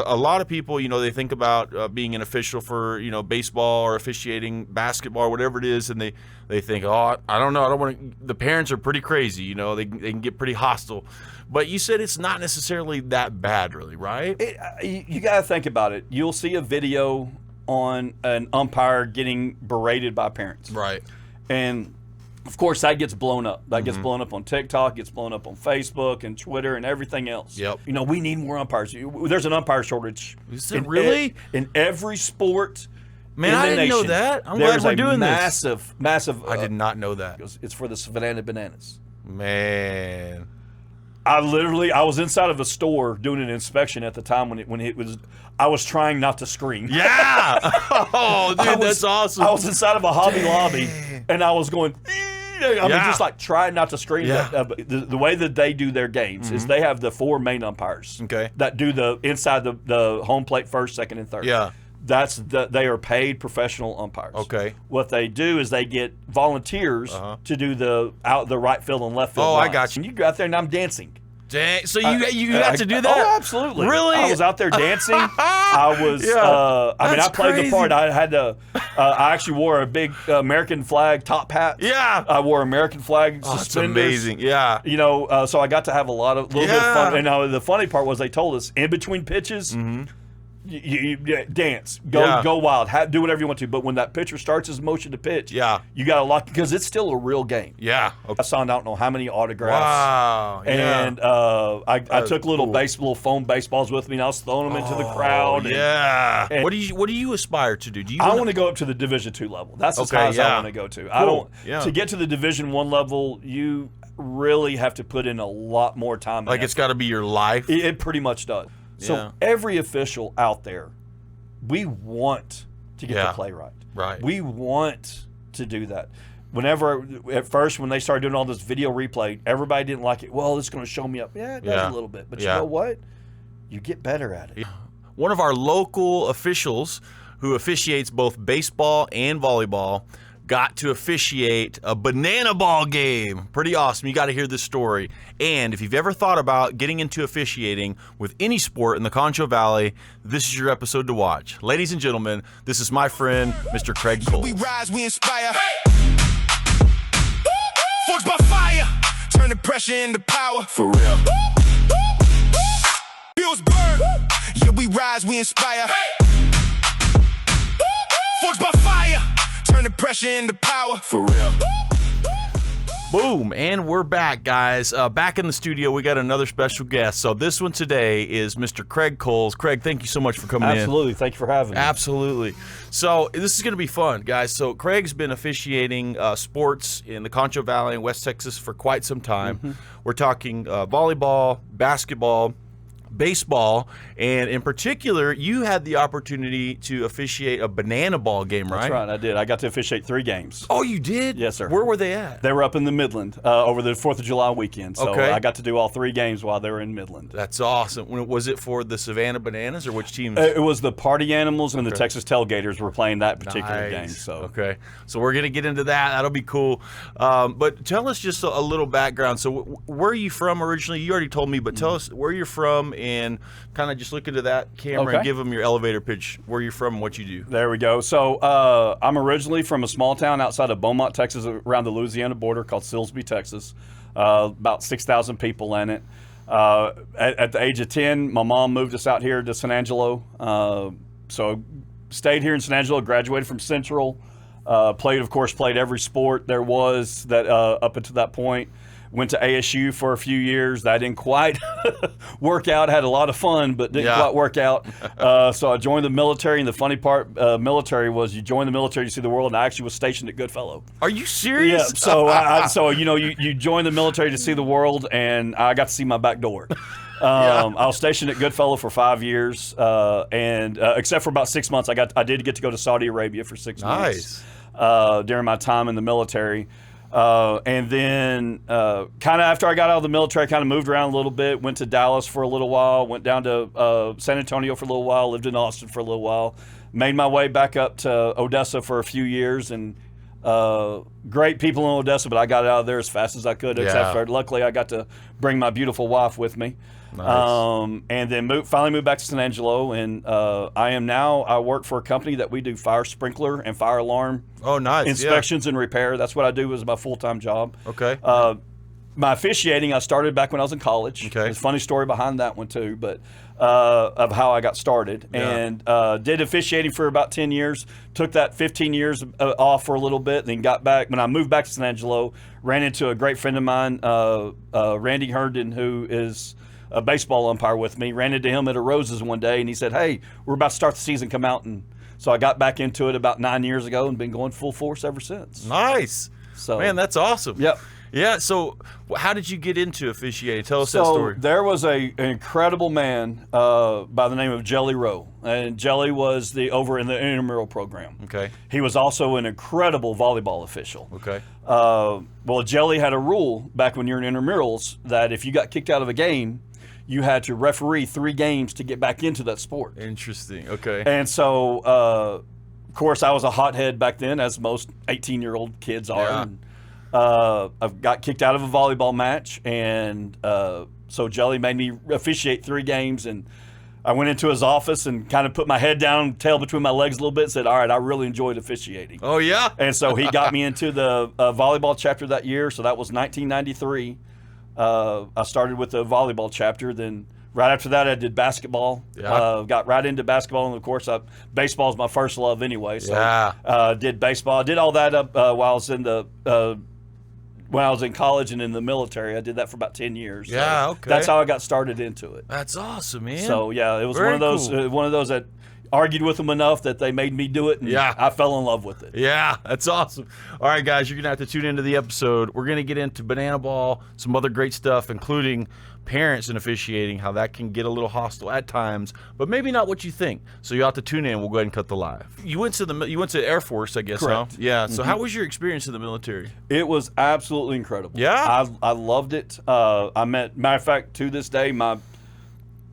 A lot of people, they think about being an official for, baseball or officiating basketball or whatever it is, and they think, oh, I don't know, I don't want to. The parents are pretty crazy, they can get pretty hostile. But you said it's not necessarily that bad, really, right? You got to think about it. You'll see a video on an umpire getting berated by parents. Right. And of course, that gets blown up. That gets blown up on TikTok, gets blown up on Facebook and Twitter and everything else. Yep. We need more umpires. There's an umpire shortage. Is it really? In every sport. Man, I didn't know that. I'm glad we're doing this. Massive. I did not know that. It's for the Savannah Bananas. Man. I was inside of a store doing an inspection at the time when it was. I was trying not to scream. Yeah. Oh, dude, that's awesome. I was inside of a Hobby Lobby, and I was going. Just like trying not to scream. Yeah. The way that they do their games is they have the 4 main umpires. Okay. That do the inside the home plate first, second, and third. Yeah. They are paid professional umpires. Okay. What they do is they get volunteers to do the right field and left field. Oh, lines. I got you. And you go out there and I'm dancing. Dang. So you got to do that? Oh, absolutely. Really? I was out there dancing. I was. Yeah. I played crazy. the part. I had to. I actually wore a big American flag top hat. Yeah. I wore American flag Oh, suspenders. that's amazing. Yeah. So I got to have a little bit of fun. And the funny part was they told us in between pitches. You dance, go wild, do whatever you want to. But when that pitcher starts his motion to pitch, you got to lock because it's still a real game. Yeah, okay. I signed I don't know how many autographs. Wow, and I took little foam baseballs with me, and I was throwing them into the crowd. Yeah. And what do you aspire to do? I want to go up to the Division II level. That's as high as I want to go to. Cool. I don't. Yeah. To get to the Division I level, you really have to put in a lot more time. Like it's got to be your life. It pretty much does. So every official out there, we want to get the play right. Right. We want to do that. At first, when they started doing all this video replay, everybody didn't like it. Well, it's going to show me up. Yeah, it does a little bit. But you know what? You get better at it. One of our local officials who officiates both baseball and volleyball got to officiate a banana ball game. Pretty awesome. You got to hear this story. And if you've ever thought about getting into officiating with any sport in the Concho Valley, this is your episode to watch. Ladies and gentlemen, this is my friend, Mr. Craig Kolls. We rise, we inspire. Forged by fire, turn the pressure into power. For real. Feels burn. Yeah, we rise, we inspire. Forged by fire. Turn the pressure into power. For real. Boom, and we're back, guys. Back in the studio, we got another special guest. So this one today is Mr. Craig Kolls. Craig, thank you so much for coming in. Absolutely. Thank you for having me. Absolutely. So this is going to be fun, guys. So Craig's been officiating sports in the Concho Valley in West Texas for quite some time. We're talking volleyball, basketball, baseball, and in particular, you had the opportunity to officiate a banana ball game, right? That's right, I did. I got to officiate 3 games. Oh, you did? Yes, sir. Where were they at? They were up in the Midland over the 4th of July weekend. So Okay. I got to do all 3 games while they were in Midland. That's awesome. Was it for the Savannah Bananas or which teams? It was the Party Animals and the Texas Tailgaters were playing that particular game. So Okay. So we're going to get into that. That'll be cool. But tell us just a little background. So where are you from originally? You already told me, but tell us where you're from and kind of just look into that camera and give them your elevator pitch, where you're from and what you do. There we go. So I'm originally from a small town outside of Beaumont, Texas, around the Louisiana border called Silsbee, Texas. About 6,000 people in it. At the age of 10, my mom moved us out here to San Angelo. So stayed here in San Angelo, graduated from Central. Played every sport there was that up until that point. Went to ASU for a few years. That didn't quite work out. Had a lot of fun, but didn't quite work out. So I joined the military, and the funny part, military was you join the military to see the world, and I actually was stationed at Goodfellow. Are you serious? Yeah. So you join the military to see the world, and I got to see my back door. I was stationed at Goodfellow for 5 years, and except for about 6 months, I did get to go to Saudi Arabia for 6 months during my time in the military. And then kind of after I got out of the military, I kind of moved around a little bit, went to Dallas for a little while, went down to San Antonio for a little while, lived in Austin for a little while, made my way back up to Odessa for a few years, and Great people in Odessa, but I got out of there as fast as I could. Except for, luckily, I got to bring my beautiful wife with me. Nice. And then finally moved back to San Angelo, and I work for a company that we do fire sprinkler and fire alarm inspections and repair. That's what I do as my full-time job. Okay. My officiating, I started back when I was in college. Okay. There's a funny story behind that one too, but of how I got started. Yeah. And did officiating for about 10 years. Took that 15 years off for a little bit, then got back. When I moved back to San Angelo, ran into a great friend of mine, Randy Herndon, who is a baseball umpire with me. Ran into him at a Roses one day, and he said, "Hey, we're about to start the season. Come out." And so I got back into it about 9 years ago and been going full force ever since. Nice. So, man, that's awesome. Yep. Yeah. So, how did you get into officiating? Tell us that story. There was an incredible man by the name of Jelly Rowe, and Jelly was over in the intramural program. Okay. He was also an incredible volleyball official. Okay. Well, Jelly had a rule back when you're in intramurals that if you got kicked out of a game, you had to referee 3 games to get back into that sport. Interesting. Okay. And so, of course, I was a hothead back then, as most 18-year-old kids are. Yeah. And, I got kicked out of a volleyball match, and so Jelly made me officiate 3 games, and I went into his office and kind of put my head down, tail between my legs a little bit, and said, "All right, I really enjoyed officiating." Oh, yeah? And so he got me into the volleyball chapter that year, so that was 1993. I started with the volleyball chapter, then right after that I did basketball. Yeah. Got right into basketball, and of course baseball is my first love anyway. So Yeah. did baseball. I did all that up while I was in when I was in college and in the military. I did that for about 10 years. Yeah, So okay. that's how I got started into it. That's awesome, man. So yeah, it was Very one of those cool. one of those that argued with them enough that they made me do it, and Yeah. I fell in love with it. Yeah, that's awesome. All right, guys, you're going to have to tune into the episode. We're going to get into banana ball, some other great stuff, including parents and officiating, how that can get a little hostile at times, but maybe not what you think. So you'll have to tune in. We'll go ahead and cut the live. You went to Air Force, I guess, Correct. huh? Yeah. So how was your experience in the military? It was absolutely incredible. Yeah? I loved it. Matter of fact, to this day,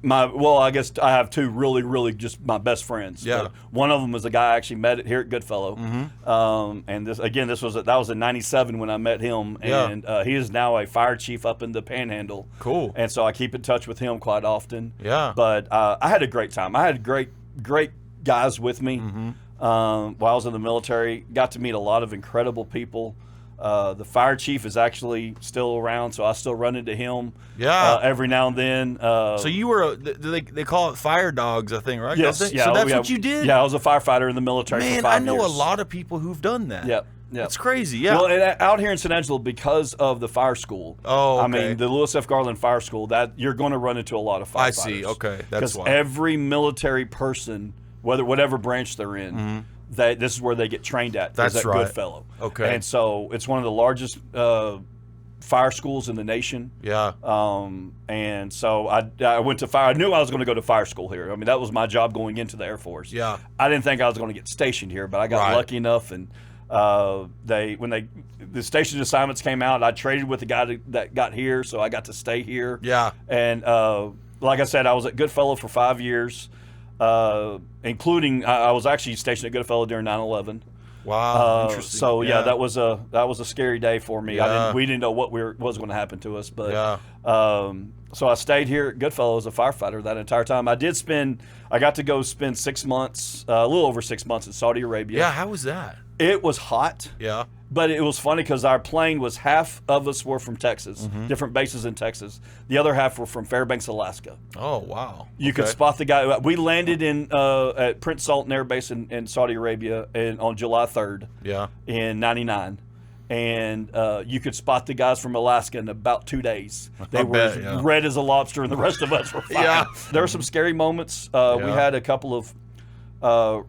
well, I guess I have 2 really just my best friends. Yeah. But one of them was a guy I actually met here at Goodfellow. And that was in '97 when I met him. Yeah. And he is now a fire chief up in the Panhandle. Cool. And so I keep in touch with him quite often. Yeah. But I had a great time. I had great guys with me while I was in the military. Got to meet a lot of incredible people. The fire chief is actually still around, so I still run into him every now and then. So you were, they call it fire dogs, I think, right? Yes. Yeah, so that's what you did? Yeah, I was a firefighter in the military for 5 years. Man, I know a lot of people who've done that. Yep. That's crazy, yeah. Well, and out here in San Angelo, because of the fire school, Oh, okay. I mean, the Lewis F. Garland Fire School, that you're going to run into a lot of firefighters. I see, okay, that's Because why. every military person, whatever branch they're in, this is where they get trained at. That's is at right. Goodfellow. Okay. And so it's one of the largest fire schools in the nation. Yeah. And so I went to fire. I knew I was going to go to fire school here. I mean, that was my job going into the Air Force. Yeah. I didn't think I was going to get stationed here, but I got Right. lucky enough, and the station assignments came out, I traded with the guy that got here, so I got to stay here. Yeah. And like I said, I was at Goodfellow for 5 years, including I was actually stationed at Goodfellow during 9/11. Wow. Interesting. So yeah, that was a scary day for me. Yeah. We didn't know what was going to happen to us, but Yeah. so I stayed here at Goodfellow as a firefighter that entire time. I got to go spend 6 months, a little over 6 months in Saudi Arabia. Yeah, how was that? It was hot. Yeah. But it was funny because our plane was, half of us were from Texas, different bases in Texas. The other half were from Fairbanks, Alaska. Oh, wow. You could spot the guy. We landed at Prince Sultan Air Base in Saudi Arabia on July 3rd Yeah. in '99. And you could spot the guys from Alaska in about 2 days. They were bet, as yeah. red as a lobster, and the rest of us were fine. Yeah. There were some scary moments. We Yeah. had a couple of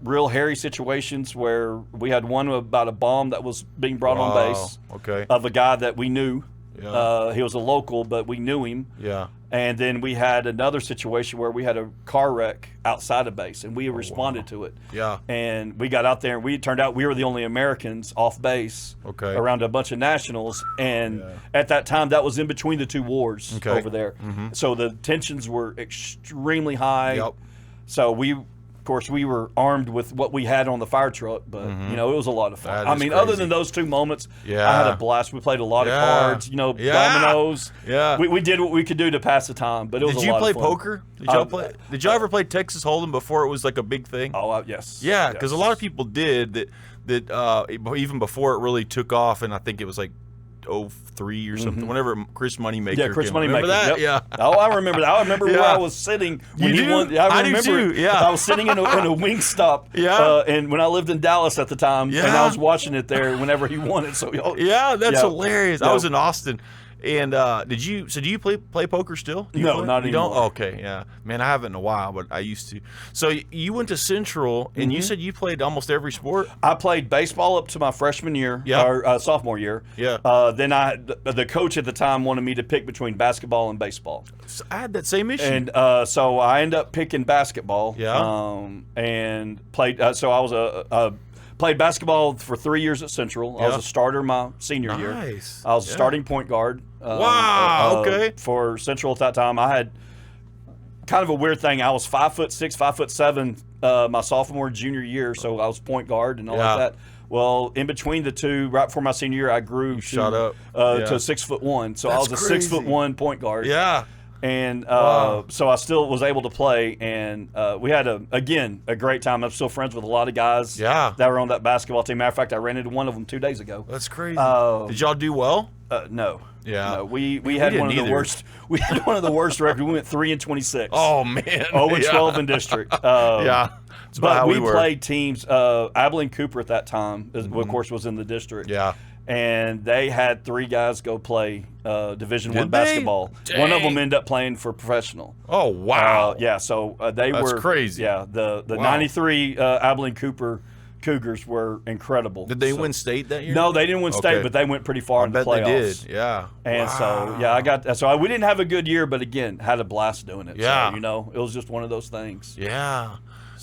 real hairy situations where we had one about a bomb that was being brought on base Okay. of a guy that we knew. Yeah. He was a local, but we knew him. Yeah. And then we had another situation where we had a car wreck outside of base, and we responded to it. Yeah. And we got out there, and we turned out we were the only Americans off base Okay. around a bunch of nationals. And at that time, that was in between the 2 wars Okay. over there. So the tensions were extremely high. Yep. So course, we were armed with what we had on the fire truck, but it was a lot of fun. That I is mean, other crazy. than those 2 moments, Yeah. I had a blast. We played a lot of cards, dominoes. Yeah. We did what we could do to pass the time, but it was Did a you lot play of fun. poker? Did y'all play? Did y'all ever play Texas Hold'em before it was like a big thing? Oh, yes. Yeah, because yes. a lot of people did that even before it really took off, and I think it was like 03 or something. Whenever Chris Moneymaker. Yeah, Chris came out. Moneymaker. Remember that? Yep. Yeah. Oh, I remember that. I remember where I was sitting when You he do? won. Yeah, I I do remember. too, yeah. I was sitting in a Wingstop. Yeah. And when I lived in Dallas at the time, and Yeah. I was watching it there whenever he won it. So Yeah, that's Yeah. hilarious. I Yeah. was in Austin. And do you play poker still? Do you No, play? not You don't? anymore. Okay, yeah. Man, I haven't in a while, but I used to. So you went to Central, and you said you played almost every sport? I played baseball up to my freshman year, Yeah. or sophomore year. Yeah. Then the coach at the time wanted me to pick between basketball and baseball. So I had that same issue. And so I ended up picking basketball. Yeah. And played. So I was played basketball for 3 years at Central. I was Yeah. a starter my senior year. Nice. I was a Yeah. starting point guard. Wow, okay. For Central at that time, I had kind of a weird thing. I was 5'6", 5'7", my sophomore and junior year. So I was point guard and all Yeah. like that. Well, in between the two, right before my senior year, I grew shot up. to 6'1". So I That's was a crazy. 6'1" point guard. Yeah. And Wow. so I still was able to play, and we had a great time. I'm still friends with a lot of guys Yeah. that were on that basketball team. Matter of fact, I ran into one of them 2 days ago. That's crazy. Uh, Did y'all do well? No, Yeah. no, we had one of didn't the either. worst. We had one of the worst records. We went 3-26. Oh, man. 0-12 in district. Yeah. That's about But how we were. played teams. Abilene Cooper at that time, of course, was in the district. Yeah. And they had 3 guys go play Division I Did they? basketball. One of them Dang. ended up playing for professional. Oh, wow. Yeah, so they That's were crazy. Yeah, the Wow. 93 Abilene Cooper Cougars were incredible. Did they So- win state that year? No, they didn't win state, Okay. but they went pretty far I in the bet playoffs. they did. Yeah. And so, Wow. yeah, I got so we didn't have a good year, but again, had a blast doing it. Yeah. So, it was just one of those things. Yeah.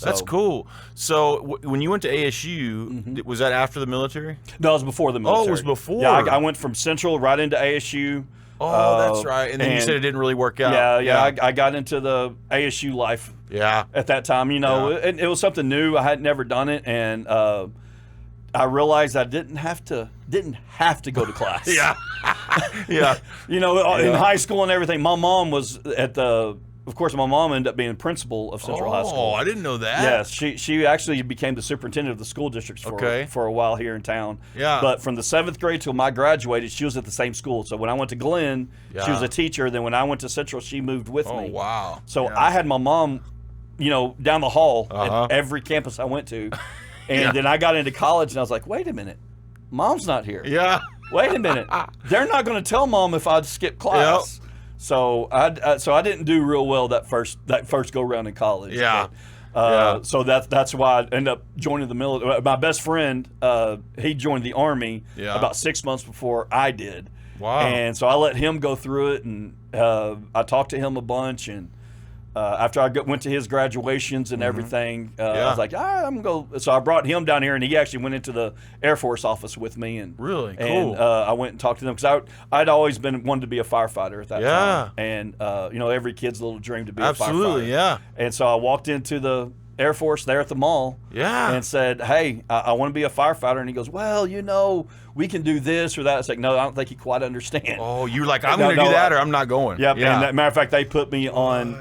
That's So- cool. So when you went to ASU, was that after the military? No, it was before the military. it was before. Yeah, I went from Central right into ASU. Oh, that's right. And then you said it didn't really work out. Yeah. I got into the ASU life Yeah. at that time. Yeah. It was something new. I had never done it, and I realized I didn't have to go to class. Yeah. Yeah. In high school and everything, my mom was of course, my mom ended up being principal of Central High School. Oh, I didn't know that. Yes, she actually became the superintendent of the school districts for a while here in town. Yeah. But from the 7th grade till I graduated, she was at the same school. So when I went to Glenn, she was Yeah. a teacher. Then when I went to Central, she moved with Oh, me. wow. So Yeah. I had my mom, down the hall Uh-huh. at every campus I went to. And Yeah. then I got into college, and I was like, wait a minute, Mom's not here. Yeah. Wait a minute, they're not going to tell Mom if I skip class. So I didn't do real well that first go round in college. Yeah. But, So that's why I ended up joining the military. My best friend, he joined the Army Yeah. about 6 months before I did. Wow. And so I let him go through it, and I talked to him a bunch. And after I went to his graduations and everything, I was like, I'm going to go. So I brought him down here, and he actually went into the Air Force office with me. And Really? And Cool. I went and talked to them because I'd always wanted to be a firefighter at that Yeah. time. And, every kid's little dream to be a firefighter. Absolutely, yeah. And so I walked into the Air Force there at the mall. Yeah. And said, hey, I want to be a firefighter. And he goes, well, we can do this or that. It's like, no, I don't think you quite understand. Oh, you're like, I'm No, going to do no, that or I'm not going. Yep. Yeah. And matter of fact, they put me on.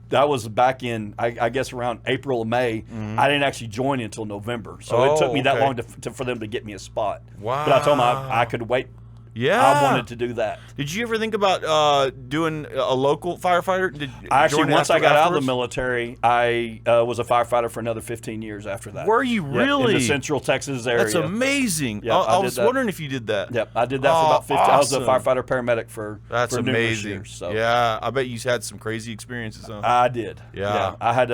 That was back in, I guess, around April or May. I didn't actually join until November. So it took me that okay. long for them to get me a spot. Wow. But I told them I could wait. Yeah. I wanted to do that. Did you ever think about doing a local firefighter? Once I got out of the military, I was a firefighter for another 15 years after that. Were you Yep, really? in the Central Texas area. That's amazing. Yep, I I did was that. wondering if you did that. Yep, I did that for about 15. Awesome. I was a firefighter paramedic for That's for numerous amazing. years. So. Yeah, I bet you had some crazy experiences. Huh? I did. Yeah. I had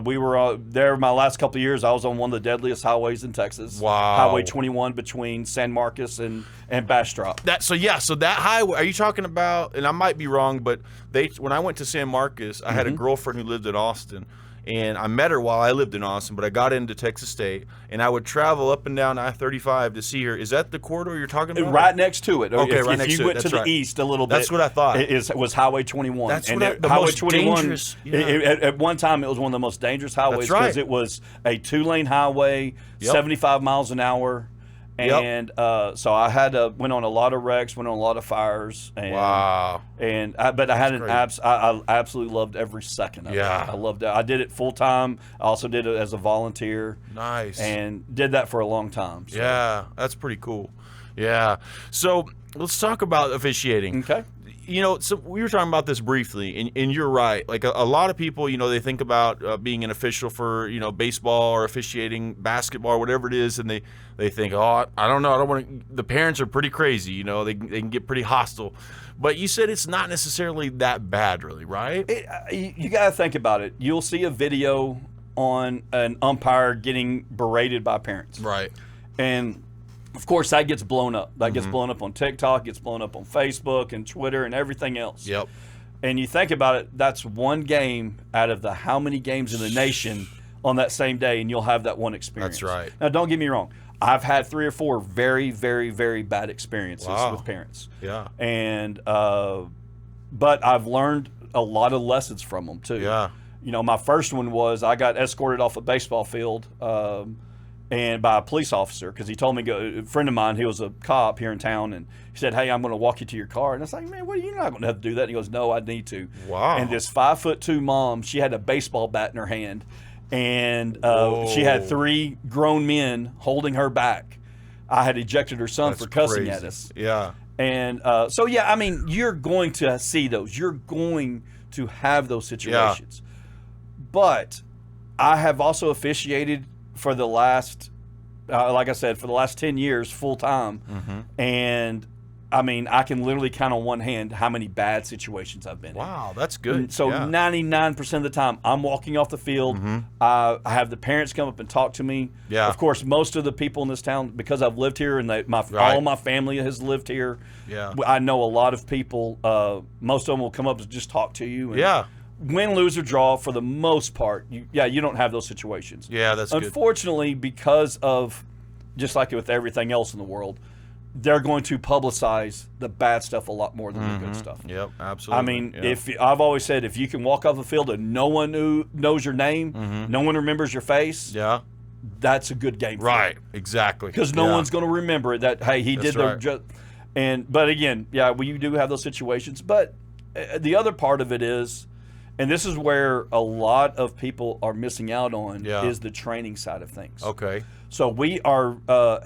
we were there my last couple of years. I was on one of the deadliest highways in Texas. Wow. Highway 21 between San Marcos and Bastrop. So that highway. Are you talking about? And I might be wrong, but when I went to San Marcos, I had a girlfriend who lived in Austin, and I met her while I lived in Austin, but I got into Texas State, and I would travel up and down I-35 to see her. Is that the corridor you're talking about? Right next to it. Okay, right if next you to it. went to That's the east a little bit. That's what I thought. It was Highway 21. That's and what the Highway most 21, dangerous. Yeah. At one time, it was one of the most dangerous highways That's right. because it was a 2-lane highway, 75 miles an hour. And so I went on a lot of wrecks, went on a lot of fires. And, Wow. But I had I absolutely loved every second of it. I loved it. I did it full time. I also did it as a volunteer. Nice. And did that for a long time. So. Yeah, that's pretty cool. Yeah. So let's talk about officiating. Okay. You know, so we were talking about this briefly, and you're right. Like a lot of people, you know, they think about being an official for, you know, baseball or officiating basketball or whatever it is, and they think, oh, I don't know, I don't want to. The parents are pretty crazy, you know, they can get pretty hostile. But you said it's not necessarily that bad, really, right? You got to think about it. You'll see a video on an umpire getting berated by parents, Right. and of course, that gets blown up. That gets blown up on TikTok, gets blown up on Facebook and Twitter and everything else. Yep. And you think about it, that's one game out of the how many games in the nation on that same day, and you'll have that one experience. That's right. Now, don't get me wrong. I've had 3 or 4 very, very, very bad experiences with parents. Yeah. And but I've learned a lot of lessons from them, too. Yeah. You know, my first one was I got escorted off a baseball field and by a police officer because he told me, a friend of mine, he was a cop here in town, and he said, hey, I'm going to walk you to your car. And I was like, man, you're not going to have to do that. And he goes, no, I need to. Wow. And this 5'2" mom, she had a baseball bat in her hand, and she had 3 grown men holding her back. I had ejected her son for cussing at us. Yeah. And so, yeah, I mean, you're going to see those. You're going to have those situations. But I have also officiated for the last, like I said, for the last 10 years full time. And I mean, I can literally count on one hand how many bad situations I've been in. Wow, that's good. And so 99% of the time, I'm walking off the field. I have the parents come up and talk to me. Yeah. Of course, most of the people in this town, because I've lived here and all my family has lived here. Yeah. I know a lot of people. Most of them will come up and just talk to you. And Yeah. Win, lose, or draw, for the most part, you don't have those situations. Yeah, that's good. Unfortunately, because of, just like with everything else in the world, they're going to publicize the bad stuff a lot more than the good stuff. Yep, absolutely. I mean, I've always said, if you can walk off the field and no one knows your name, no one remembers your face, that's a good game. Right, exactly. Because no one's going to remember that. Hey, he did right. but again, you do have those situations. But the other part of it is, and this is where a lot of people are missing out on, is the training side of things. Okay. So we are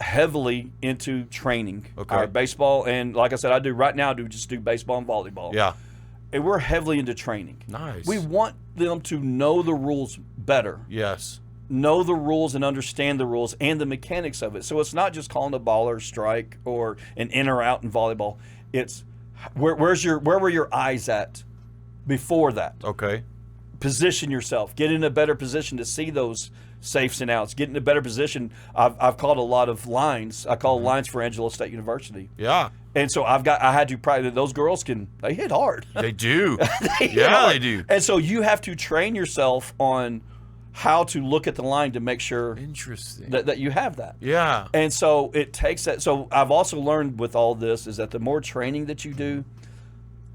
heavily into training. Okay. Our baseball, and like I said, I do just do baseball and volleyball. Yeah. And we're heavily into training. Nice. We want them to know the rules better. Yes. Know the rules and understand the rules and the mechanics of it. So it's not just calling a ball or strike or an in or out in volleyball. It's where were your eyes at before that? Okay. Position yourself. Get in a better position to see those safes and outs. Get in a better position. I've called a lot of lines. I call lines for Angelo State University. Yeah. And so I had to practice. Those girls they hit hard. They do. They do. And so you have to train yourself on how to look at the line to make sure that you have that. Yeah. And so it takes that. So I've also learned with all this is that the more training that you do,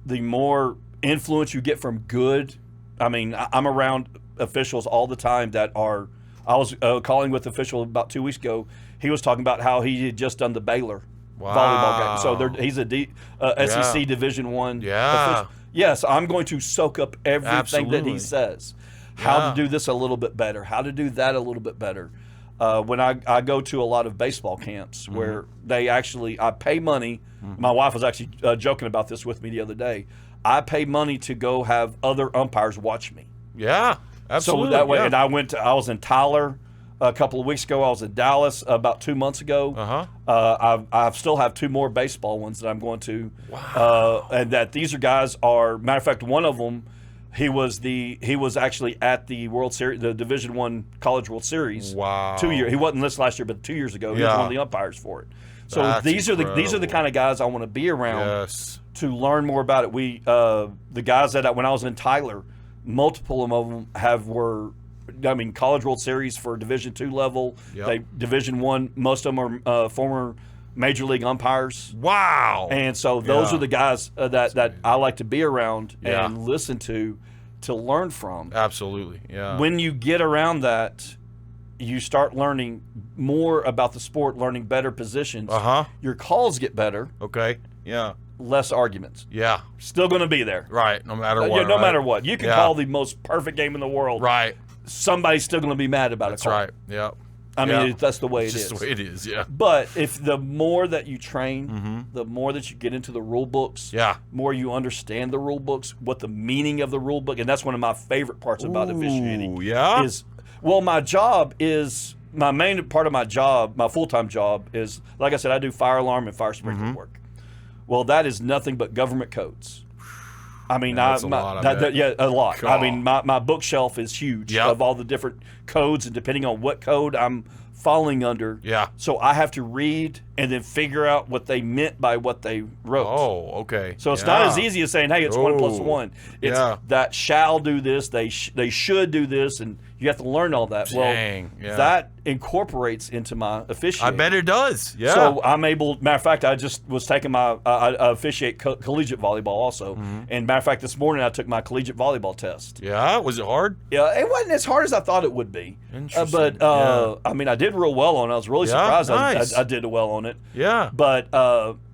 the more influence you get from good. I mean, I'm around officials all the time that are. I was calling with an official about 2 weeks ago. He was talking about how he had just done the Baylor volleyball game. So he's a SEC Division I. Official. Yes, I'm going to soak up everything that he says. How to do this a little bit better. How to do that a little bit better. When I go to a lot of baseball camps where I pay money. My wife was actually joking about this with me the other day. I pay money to go have other umpires watch me. Yeah, absolutely. So that way, and I was in Tyler a couple of weeks ago. I was in Dallas about 2 months ago. I still have 2 more baseball ones that I'm going to. Wow. And that these are guys are, matter of fact, one of them, he was actually at the World Series, the Division I College World Series. Wow. 2 years. He wasn't this last year, but 2 years ago, he was one of the umpires for it. So these are the kind of guys I want to be around to learn more about it. The guys that when I was in Tyler, multiple of them were College World Series for Division II level. Yep. They Division I. Most of them are former Major League umpires. Wow. And so those Yeah. are the guys that I like to be around Yeah. and listen to learn from. Absolutely. Yeah. When you get around that, you start learning more about the sport, learning better positions. Your calls get better, Okay. Yeah. less arguments. Yeah. Still going to be there. Right. No matter what. Yeah, no right? matter what. You can Yeah. call the most perfect game in the world. Right. Somebody's still going to be mad about That's a call. right. Yeah. I mean, Yeah. that's the way It's it just is. the way it is. Yeah. But if the more that you train, the more that you get into the rule books, Yeah. more you understand the rule books, what the meaning of the rule book, and that's one of my favorite parts about officiating. Ooh, yeah? Is my job is my main part of my job, my full-time job is, like I said, I do fire alarm and fire sprinkler work. Well, that is nothing but government codes. I mean, that's a lot, I bet. yeah, a lot. God. I mean, my bookshelf is huge Yep. of all the different codes, and depending on what code I'm falling under, Yeah. so I have to read and then figure out what they meant by what they wrote. Oh, okay. So it's not as Yeah. easy as saying, "Hey, it's 1 plus Oh, 1." It's yeah. that shall do this. They should do this, and you have to learn all that. Dang, well, yeah. that incorporates into my officiating. I bet it does. Yeah. So I'm able. Matter of fact, I just was taking my I officiate collegiate volleyball also. And matter of fact, this morning I took my collegiate volleyball test. yeah. Was it hard? Yeah, it wasn't as hard as I thought it would be. Interesting. But I mean, I did real well on it. I was really Yeah, surprised nice. I did well on it. Yeah. But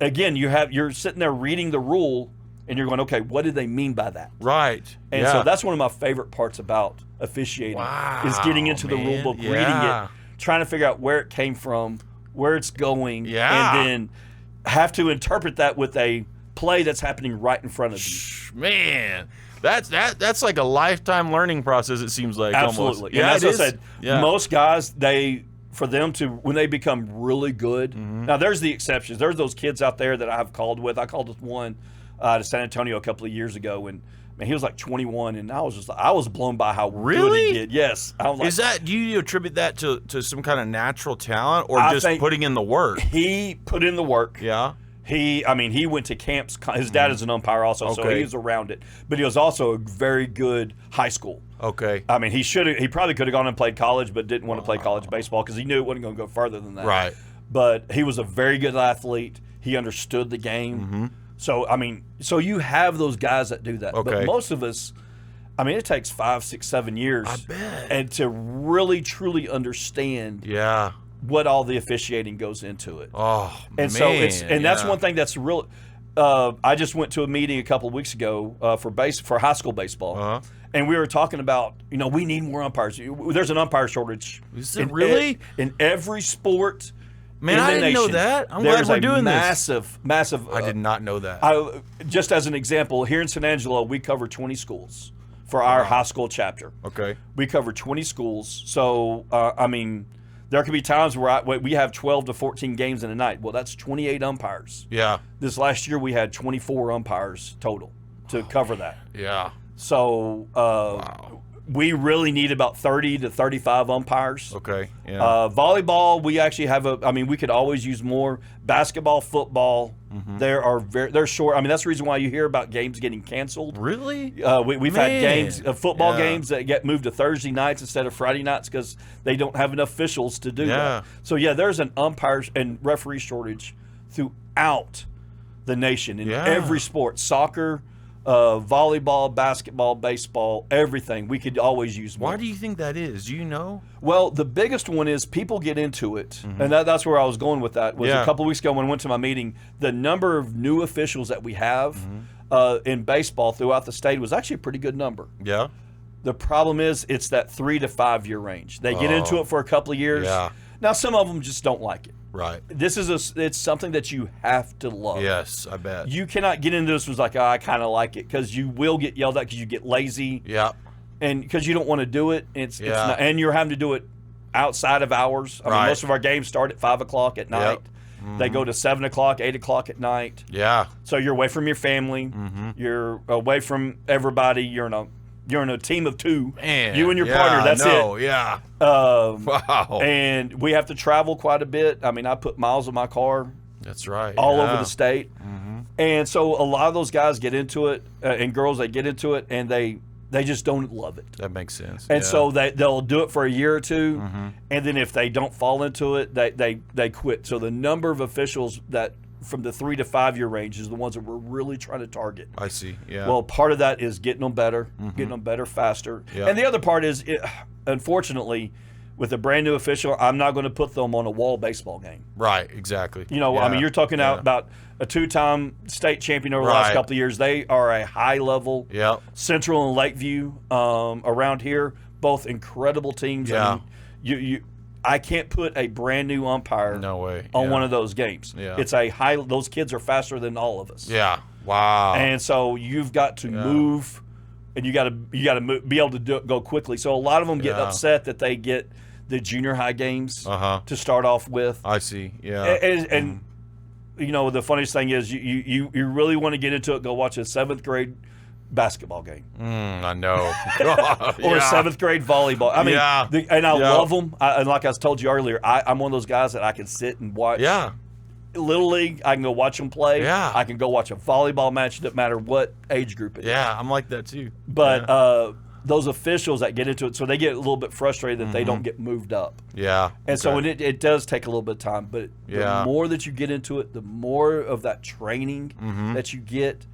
again, you're sitting there reading the rule, and you're going, okay, what did they mean by that? Right. And yeah. so that's one of my favorite parts about officiating is getting into the rule man. book, reading Yeah. it, trying to figure out where it came from, where it's going, Yeah. and then have to interpret that with a play that's happening right in front of you. Man, that's like a lifetime learning process. It seems like Absolutely. almost. And Yeah, as it I is. said, Yeah. most guys, for them to, when they become really good, now there's the exceptions. There's those kids out there that I've called with. I called with one to San Antonio a couple of years ago, and man, he was like 21, and I was blown by how good Really? he did. Yes. I was like, Is that, do you attribute that to some kind of natural talent or I just think putting in the work? he put in the work. Yeah. He went to camps. His dad is an umpire also, so Okay. he was around it. But he was also a very good high school. Okay. I mean, he probably could have gone and played college, but didn't want to play college baseball because he knew it wasn't going to go further than that. Right. But he was a very good athlete. He understood the game. So I mean, so you have those guys that do that. Okay. But most of us, I mean, it takes 5, 6, 7 years. I bet. And to really truly understand Yeah. what all the officiating goes into it. Oh, And man. so that's yeah. one thing that's real. I just went to a meeting a couple of weeks ago for high school baseball, Uh-huh. and we were talking about we need more umpires. There's an umpire shortage. Is it really? In every sport? Man, in I the didn't know nation, that. I'm glad there's we're a doing massive. I did not know that. Just as an example, here in San Angelo, we cover 20 schools for our high school chapter. Okay. We cover 20 schools. So, I mean, there could be times where we have 12 to 14 games in a night. Well, that's 28 umpires. Yeah. This last year, we had 24 umpires total to cover that. Yeah. So, we really need about 30 to 35 umpires. Okay. Yeah. Volleyball, we actually have we could always use more. Basketball, football, they're short. I mean, that's the reason why you hear about games getting canceled. Really? We've had games, football Yeah. games that get moved to Thursday nights instead of Friday nights because they don't have enough officials to do Yeah. that. So yeah, there's an umpires and referee shortage throughout the nation in Yeah. every sport, soccer, volleyball, basketball, baseball, everything. We could always use more. Why do you think that is? Do you know? Well, the biggest one is people get into it, and that's where I was going with that. Was Yeah. a couple of weeks ago when I went to my meeting, the number of new officials that we have in baseball throughout the state was actually a pretty good number. Yeah. The problem is it's that 3 to 5 year range. They get into it for a couple of years. Yeah. Now some of them just don't like it. Right. It's something that you have to love. Yes, I bet. You cannot get into this was like, I kind of like it, because you will get yelled at because you get lazy Yeah. and because you don't want to do it. It's Yeah. not, and you're having to do it outside of hours. I mean, Right. most of our games start at 5 o'clock at night. They go to 7 o'clock, 8 o'clock at night. Yeah. So you're away from your family. You're away from everybody. You're in a team of two. Man. You and your yeah, partner. That's no, it. Yeah. Wow. And we have to travel quite a bit. I mean, I put miles on my car That's right. all yeah. over the state. And so a lot of those guys get into it, and girls, they get into it, and they they just don't love it. That makes sense. And so they'll do it for a year or two, and then if they don't fall into it, they quit. So the number of officials that from the 3 to 5 year range is the ones that we're really trying to target. I see. Yeah. Well, part of that is getting them better, getting them better faster. Yeah. And the other part is, unfortunately, with a brand new official, I'm not going to put them on a wall baseball game. Right. Exactly. You know, I mean, you're talking about a 2-time state champion over the last couple of years. They are a high level. Yep. Central and Lakeview around here, both incredible teams. Yeah. I mean, I can't put a brand new umpire on one of those games. Yeah. It's those kids are faster than all of us. Yeah. Wow. And so you've got to move, and you got to be able to go quickly. So a lot of them get upset that they get the junior high games to start off with. I see. Yeah. And you know, the funniest thing is you really want to get into it, go watch a 7th grade basketball game. I know. Or a 7th grade volleyball. I mean, and I love them. And like I told you earlier, I'm one of those guys that I can sit and watch. Yeah. Little League, I can go watch them play. Yeah. I can go watch a volleyball match, no matter what age group it is. Yeah, I'm like that too. But those officials that get into it, so they get a little bit frustrated that they don't get moved up. Yeah. And so it does take a little bit of time. But the more that you get into it, the more of that training that you get,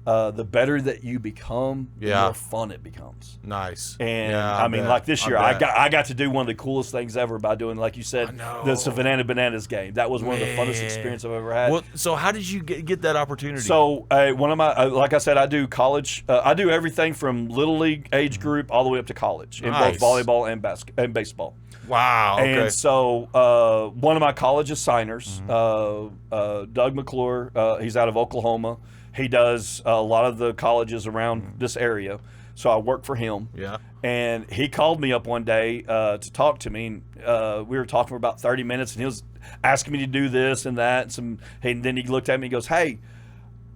the better that you become, the more fun it becomes. Nice. And I mean, like this year, I got to do one of the coolest things ever by doing, like you said, the Savannah Bananas game. That was one of the funnest experiences I've ever had. Well, so how did you get that opportunity? So one of my, like I said, I do college. I do everything from little league age group all the way up to college in both volleyball and baseball. Wow. Okay. And so one of my college signers, Doug McClure, he's out of Oklahoma. He does a lot of the colleges around this area, so I work for him. Yeah. And he called me up one day to talk to me. And, we were talking for about 30 minutes, and he was asking me to do this and that. And then he looked at me and goes, "Hey,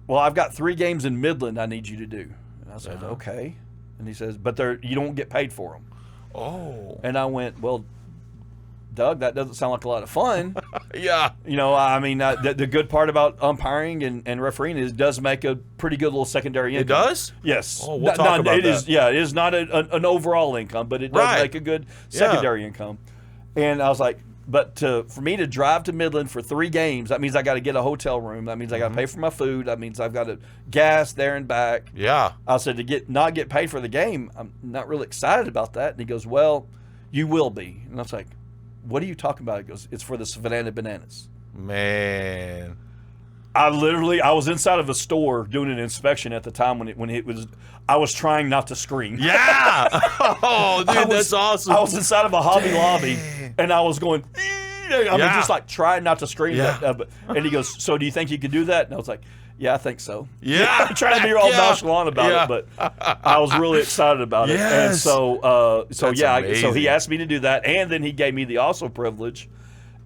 well, I've got 3 games in Midland I need you to do." And I said, "Okay." And he says, "But you don't get paid for them." Oh. And I went, "Well, Doug, that doesn't sound like a lot of fun." Yeah. You know, I mean, the good part about umpiring and refereeing is it does make a pretty good little secondary income. It does? Yes. Oh, we'll talk about that. It is not an overall income, but it does make a good secondary income. And I was like, but for me to drive to Midland for 3 games, that means I got to get a hotel room. That means I got to pay for my food. That means I've got to gas there and back. Yeah. I said, not get paid for the game, I'm not really excited about that. And he goes, "Well, you will be." And I was like, "What are you talking about?" He goes, "It's for the Savannah Bananas." Man. I was inside of a store doing an inspection at the time when it was. I was trying not to scream. Yeah. Oh, dude, that's awesome. I was inside of a Hobby Lobby, and I was going. I mean, just like trying not to scream. Yeah. And he goes, "So do you think you could do that?" And I was like, "Yeah, I think so." Yeah. Trying to be all nonchalant about it, but I was really excited about it. And Yes. so That's so amazing. he asked me to do that, and then he gave me the also privilege,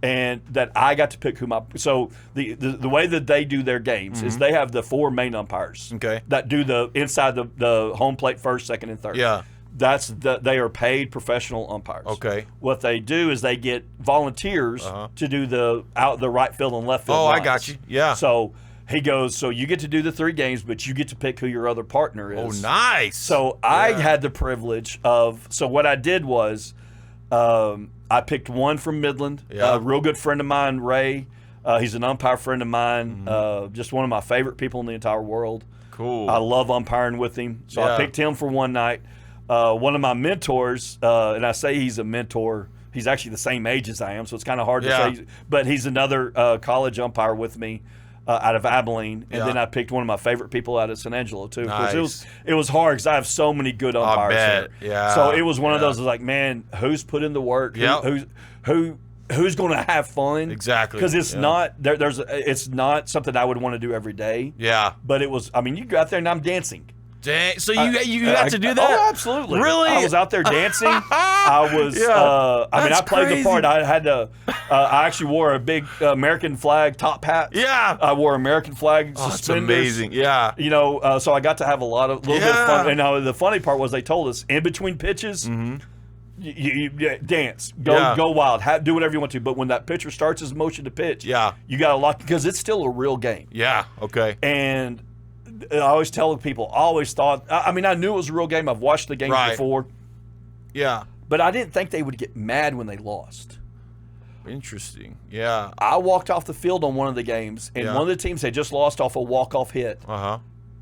and that I got to pick who my. So the way that they do their games is they have the 4 main umpires. Okay. That do the inside the home plate first, second, and third. Yeah. They are paid professional umpires. Okay. What they do is they get volunteers to do the right field and left field. Oh, lines. I got you. Yeah. So he goes, "So you get to do the 3 games, but you get to pick who your other partner is." Oh, nice. So I had the privilege of. So what I did was, I picked one from Midland. Yeah. A real good friend of mine, Ray. He's an umpire friend of mine. Just one of my favorite people in the entire world. Cool. I love umpiring with him. So I picked him for one night. One of my mentors, and I say he's a mentor, he's actually the same age as I am, so it's kind of hard to say, but he's another college umpire with me out of Abilene. And then I picked one of my favorite people out of San Angelo, too. Nice. It was hard because I have so many good umpires bet. here. Yeah. So it was one of those, like, man, who's put in the work? Yep. Who's going to have fun? Exactly. Because it's not it's not something I would want to do every day. Yeah. But it was. I mean, you go out there and I'm dancing. Dang. So you got to do that? Oh, absolutely. Really? I was out there dancing. I was. I played the part. I had to. I actually wore a big American flag top hat. Yeah. I wore American flag That's suspenders. amazing. Yeah. You know, so I got to have a little bit of fun. And the funny part was they told us in between pitches. You dance, go wild, do whatever you want to. But when that pitcher starts his motion to pitch, you got to lock because it's still a real game. Yeah. Okay. And I always tell people, I always thought, I mean, I knew it was a real game. I've watched the games before. Yeah. But I didn't think they would get mad when they lost. Interesting. Yeah. I walked off the field on one of the games, and one of the teams had just lost off a walk-off hit. Uh-huh.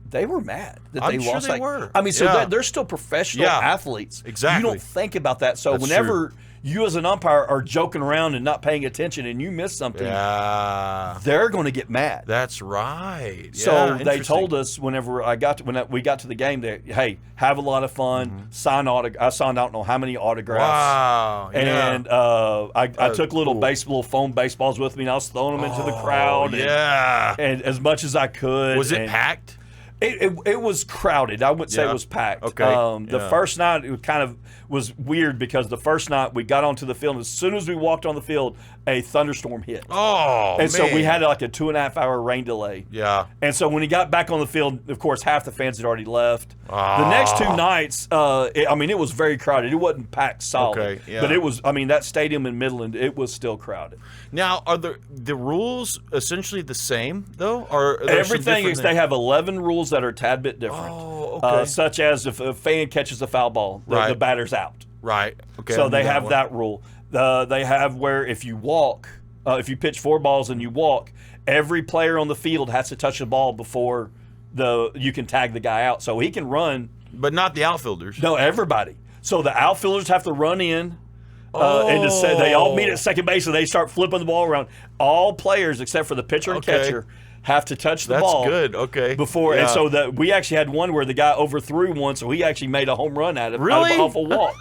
They were mad that I'm they sure lost. they were. I mean, so they're still professional athletes. Exactly. You don't think about that. So That's whenever true. you as an umpire are joking around and not paying attention and you miss something, they're going to get mad. That's right. So they told us whenever we got to the game that, hey, have a lot of fun, sign I signed I don't know how many autographs. Wow. And I took little foam baseballs with me, and I was throwing them into the crowd. And as much as I could. Was it packed? It was crowded. I wouldn't say it was packed. Okay. The first night it kind of was weird because the first night we got onto the field, and as soon as we walked on the field, a thunderstorm hit. Oh, and so we had like a 2.5-hour rain delay. Yeah. And so when he got back on the field, of course, half the fans had already left. The next 2 nights, it was very crowded. It wasn't packed solid. Okay, yeah. But it was, that stadium in Midland, it was still crowded. Now, are the rules essentially the same, though? Or are there some everything different is they have 11 rules that are a tad bit different. Oh, okay. Such as if a fan catches a foul ball, the batter's out. Right. Okay. So they have that rule. They have where if you walk, if you pitch 4 balls and you walk, every player on the field has to touch the ball before you can tag the guy out. So he can run. But not the outfielders. No, everybody. So the outfielders have to run in. And they all meet at second base, and they start flipping the ball around. All players, except for the pitcher and catcher, have to touch the ball. That's good. Okay. Before, and so we actually had one where the guy overthrew one, so he actually made a home run at it off a walk.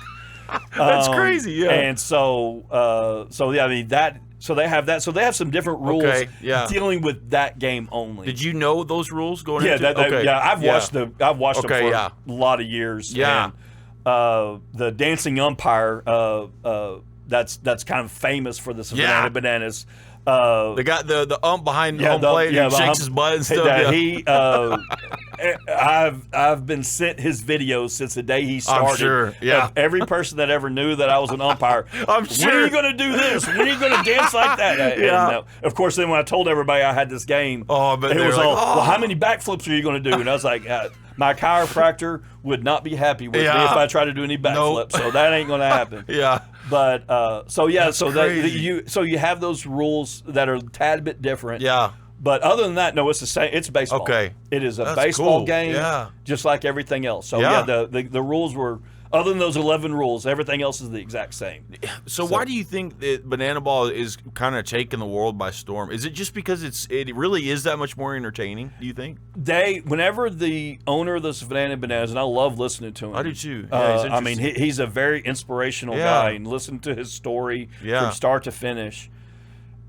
That's crazy. Yeah. And so they have that. So they have some different rules dealing with that game only. Did you know those rules going into it? I've watched them for a lot of years. Yeah. And, the dancing umpire, that's kind of famous for the Savannah Bananas. They got the ump behind home plate who shakes his butt and stuff. I've been sent his videos since the day he started. I'm sure. Yeah. Every person that ever knew that I was an umpire. I'm sure. When are you going to do this? When are you going to dance like that? And, of course, then when I told everybody I had this game, but it was well, how many backflips are you going to do? And I was like, my chiropractor would not be happy with me if I try to do any backflips. So that ain't going to happen. But you have those rules that are a tad bit different. Yeah. But other than that, no, it's the same. It's baseball. Okay. It is a baseball game, yeah, just like everything else. So the rules were, other than those 11 rules, everything else is the exact same. So why do you think that banana ball is kind of taking the world by storm? Is it just because it really is that much more entertaining? Do you think? Whenever the owner of the Savannah Bananas, and I love listening to him. I do too. Yeah, he's a very inspirational guy, and listen to his story from start to finish.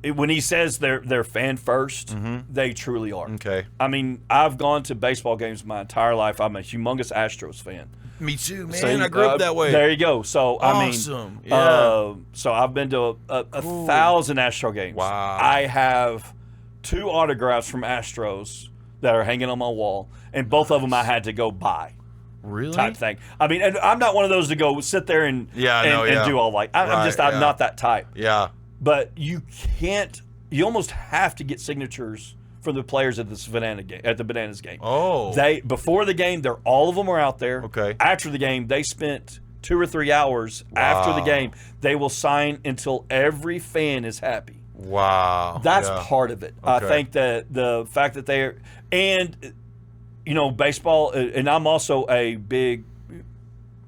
When he says they're fan first, they truly are. Okay. I mean, I've gone to baseball games my entire life. I'm a humongous Astros fan. Me too, man. So, I grew up that way. There you go. So awesome. So I've been to a 1,000 Astro games. Wow. I have 2 autographs from Astros that are hanging on my wall, and both of them I had to go buy. Really? Type thing. I mean, and I'm not one of those to go sit there and do all like. I'm not that type. Yeah. But you almost have to get signatures from the players at the Bananas game. Oh. Before the game, all of them are out there. Okay. After the game, they spent 2 or 3 hours after the game. They will sign until every fan is happy. Wow. That's part of it. Okay. I think that the fact that they're, and baseball, and I'm also a big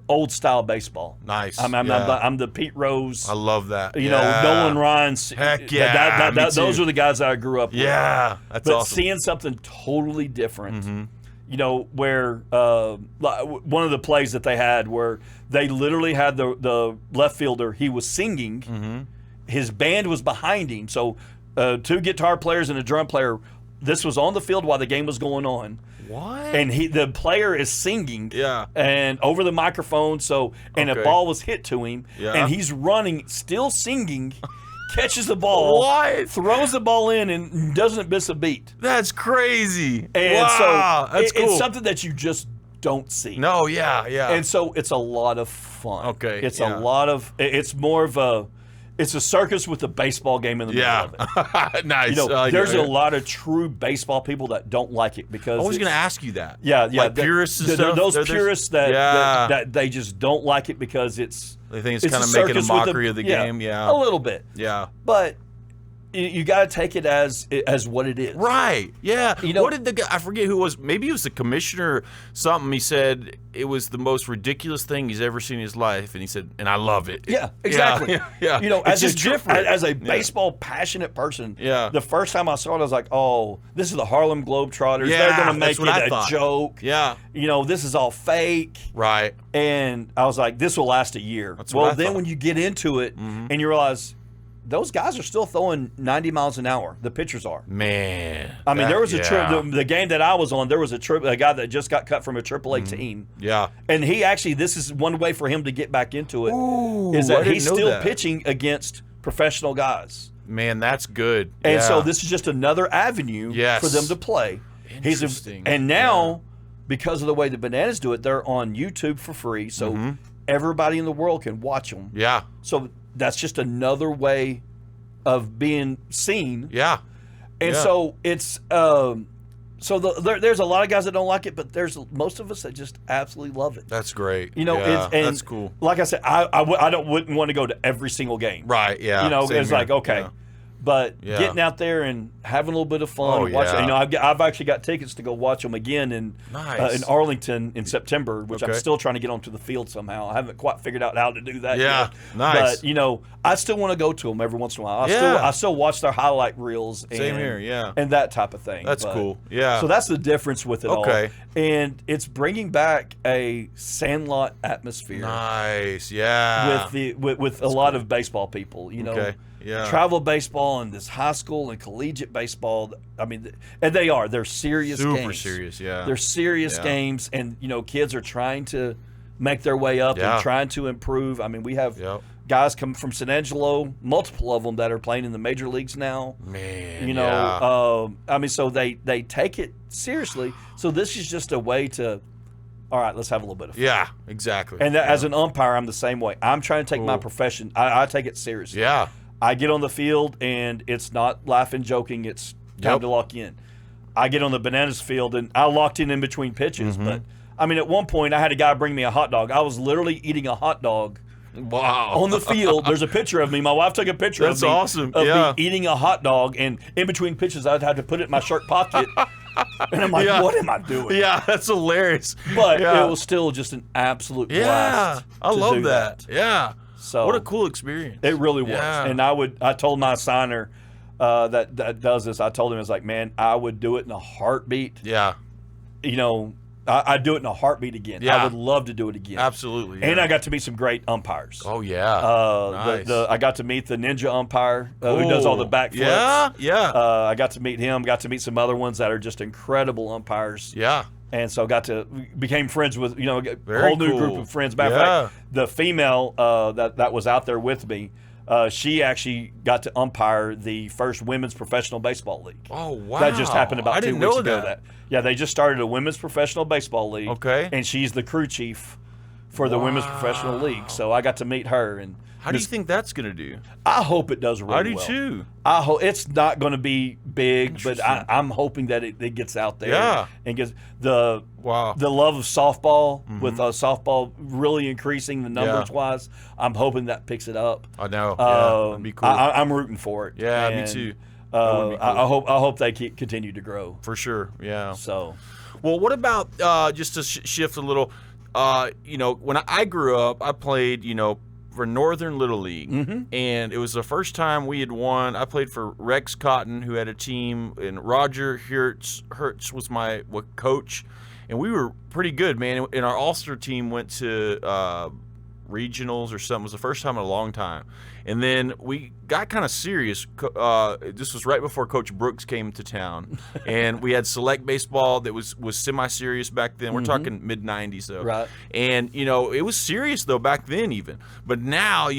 old style baseball. Nice. I'm the Pete Rose. I love that. Nolan Ryan's. Heck yeah. Those are the guys that I grew up with. Yeah. That's awesome. But seeing something totally different, where one of the plays that they had where they literally had the left fielder, he was singing, his band was behind him. So 2 guitar players and a drum player, this was on the field while the game was going on. What? And the player is singing, and over the microphone. A ball was hit to him, and he's running, still singing, catches the ball, throws the ball in, and doesn't miss a beat. That's crazy. And so that's cool. It's something that you just don't see. No, yeah. And so it's a lot of fun. Okay, it's a lot of. It's more of a. It's a circus with a baseball game in the middle of it. Nice. There's a lot of true baseball people that don't like it because I was going to ask you that. Yeah, like purists and stuff. Those purists that they just don't like it because they think it's kind of making a mockery of the game. Yeah, a little bit. Yeah, but you got to take it as what it is. Right. Yeah. What did the guy? I forget who it was. Maybe it was the commissioner. Something he said it was the most ridiculous thing he's ever seen in his life, and he said, "And I love it." Yeah. Exactly. Yeah. As a baseball passionate person. Yeah. The first time I saw it, I was like, "Oh, this is the Harlem Globetrotters. Yeah, They're going to make it a joke. Yeah. This is all fake." Right. And I was like, "This will last a year." That's what I thought. When you get into it and you realize those guys are still throwing 90 miles an hour. The pitchers are. Man. I mean, there was a the game that I was on, there was a guy that just got cut from a AAA team. Yeah. And he actually, this is one way for him to get back into it, is I that didn't he's know still that. pitching against professional guys. Man, that's good. And so this is just another avenue for them to play. Interesting. And now, because of the way the Bananas do it, they're on YouTube for free, so everybody in the world can watch them. Yeah. So that's just another way of being seen. Yeah. And so it's there's a lot of guys that don't like it, but there's most of us that just absolutely love it. That's great. That's cool. Like I said, wouldn't want to go to every single game. Right. Yeah. Same It's here. like, okay. Yeah. But getting out there and having a little bit of fun, and watching. I've actually got tickets to go watch them again in Arlington in September, which I'm still trying to get onto the field somehow. I haven't quite figured out how to do that yet. Nice. But I still want to go to them every once in a while. I still watch their highlight reels. Same here. And that type of thing. That's cool. Yeah. So that's the difference with it all. And it's bringing back a Sandlot atmosphere. Nice. Yeah. With a lot of baseball people. Travel baseball and this high school and collegiate baseball. I mean, and they're serious games. Super serious, yeah. They're serious games, and kids are trying to make their way up and trying to improve. I mean, we have guys come from San Angelo, multiple of them that are playing in the major leagues now. Man, I mean, so they take it seriously. So this is just a way to, all right, let's have a little bit of fun. Yeah, exactly. And as an umpire, I'm the same way. I'm trying to take my profession. I take it seriously. Yeah. I get on the field, and it's not laughing, joking. It's time to lock in. I get on the Bananas field, and I locked in between pitches. But, I mean, at one point, I had a guy bring me a hot dog. I was literally eating a hot dog on the field. There's a picture of me. My wife took a picture of me. That's awesome. Of me eating a hot dog, and in between pitches, I'd have to put it in my shirt pocket. And I'm like, what am I doing? Yeah, that's hilarious. But it was still just an absolute blast. I love that. Yeah. So what a cool experience. It really was. And I told my signer that does this, I told him, I was like, man, I would do it in a heartbeat. Yeah. I'd do it in a heartbeat again. Yeah. I would love to do it again. Absolutely. And I got to meet some great umpires. Oh, yeah. Nice. I got to meet the ninja umpire who does all the backflips. Yeah. I got to meet him, got to meet some other ones that are just incredible umpires. Yeah. And so became friends with, a Very whole new cool. group of friends. Matter of fact, the female that was out there with me, she actually got to umpire the first women's professional baseball league. Oh, wow. That just happened about 2 weeks ago. That. Yeah, they just started a women's professional baseball league. Okay. And she's the crew chief for the women's professional league. So I got to meet her. And how do you think that's going to do? I hope it does really well. I do too. I hope it's not going to be big, but I'm hoping that it gets out there and gets the love of softball with softball really increasing the numbers wise. I'm hoping that picks it up. I know. That'd be cool. I'm rooting for it. Yeah, and, me too. Cool. I hope they continue to grow for sure. Yeah. So, well, what about just to shift a little? When I grew up, I played. For Northern Little League, and it was the first time we had won. I played for Rex Cotton, who had a team, and Roger Hertz was my coach, and we were pretty good, man. And our All-Star team went to regionals or something. It was the first time in a long time. And then we got kind of serious. This was right before Coach Brooks came to town, and we had select baseball that was semi-serious back then. We're talking mid-'90s, though. Right. And, it was serious, though, back then even. But now,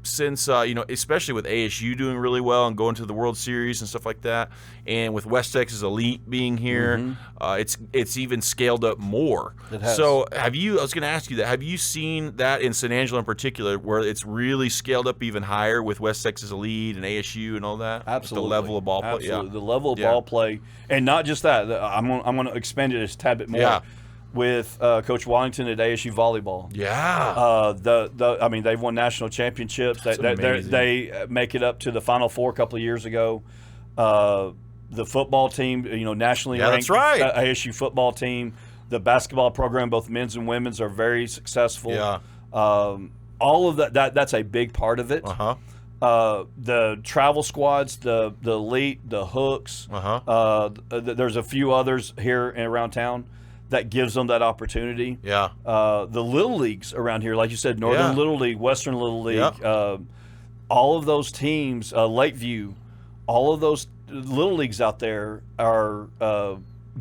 since especially with ASU doing really well and going to the World Series and stuff like that, and with West Texas Elite being here, it's even scaled up more. It has. So I was going to ask you that. Have you seen that in San Angelo in particular, where it's really scaled up even higher with West Texas Elite and ASU and all that? Absolutely. The level of ball play. Absolutely. Yeah. The level of ball play, and not just that. I'm going to expand it a tad bit more. Yeah. With Coach Wallington at ASU volleyball. Yeah. I mean, they've won national championships. They make it up to the Final Four a couple of years ago. The football team, nationally ranked. That's right. ASU football team. The basketball program, both men's and women's, are very successful. Yeah. All of that's a big part of it. The travel squads, the elite, the hooks. There's a few others here and around town that gives them that opportunity. Yeah. The little leagues around here, like you said, Northern Little League, Western Little League, all of those teams, Lakeview, all of those little leagues out there are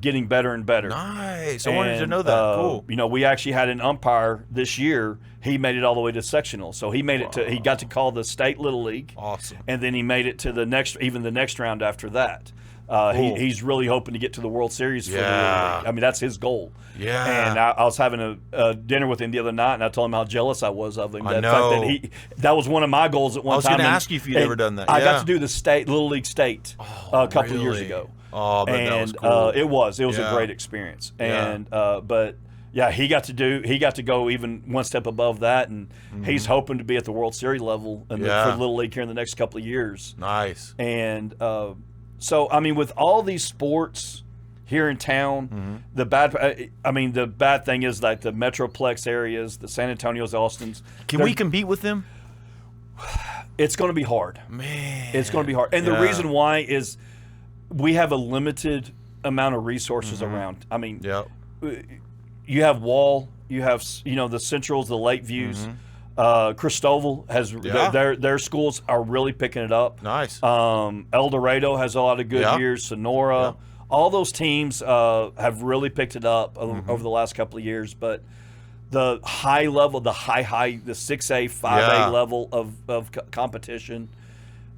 getting better and better. Nice. I wanted to know that. Cool. We actually had an umpire this year. He made it all the way to sectional, so he made it to. He got to call the state little league. Awesome. And then he made it to the next round after that. Cool. He's really hoping to get to the World Series for the Little League. I mean, that's his goal. Yeah. And I was having a dinner with him the other night, and I told him how jealous I was of him. I know. That was one of my goals at one time. I was going to ask you if you'd ever done that. I got to do the Little League state a couple of years ago. Oh, that was cool. It was a great experience. And but yeah, he got to go even one step above that, and he's hoping to be at the World Series level for the Little League here in the next couple of years. Nice. And so, I mean, with all these sports here in town, the bad thing is like the Metroplex areas, the San Antonios, Austins. Can we compete with them? It's going to be hard. Man. It's going to be hard. And the reason why is we have a limited amount of resources around. I mean, you have Wall, you have, the Centrals, the Lakeviews. Cristoval has their schools are really picking it up. Nice. El Dorado has a lot of good years. Sonora, all those teams have really picked it up over the last couple of years. But the high level, the 6A, 5A level of competition,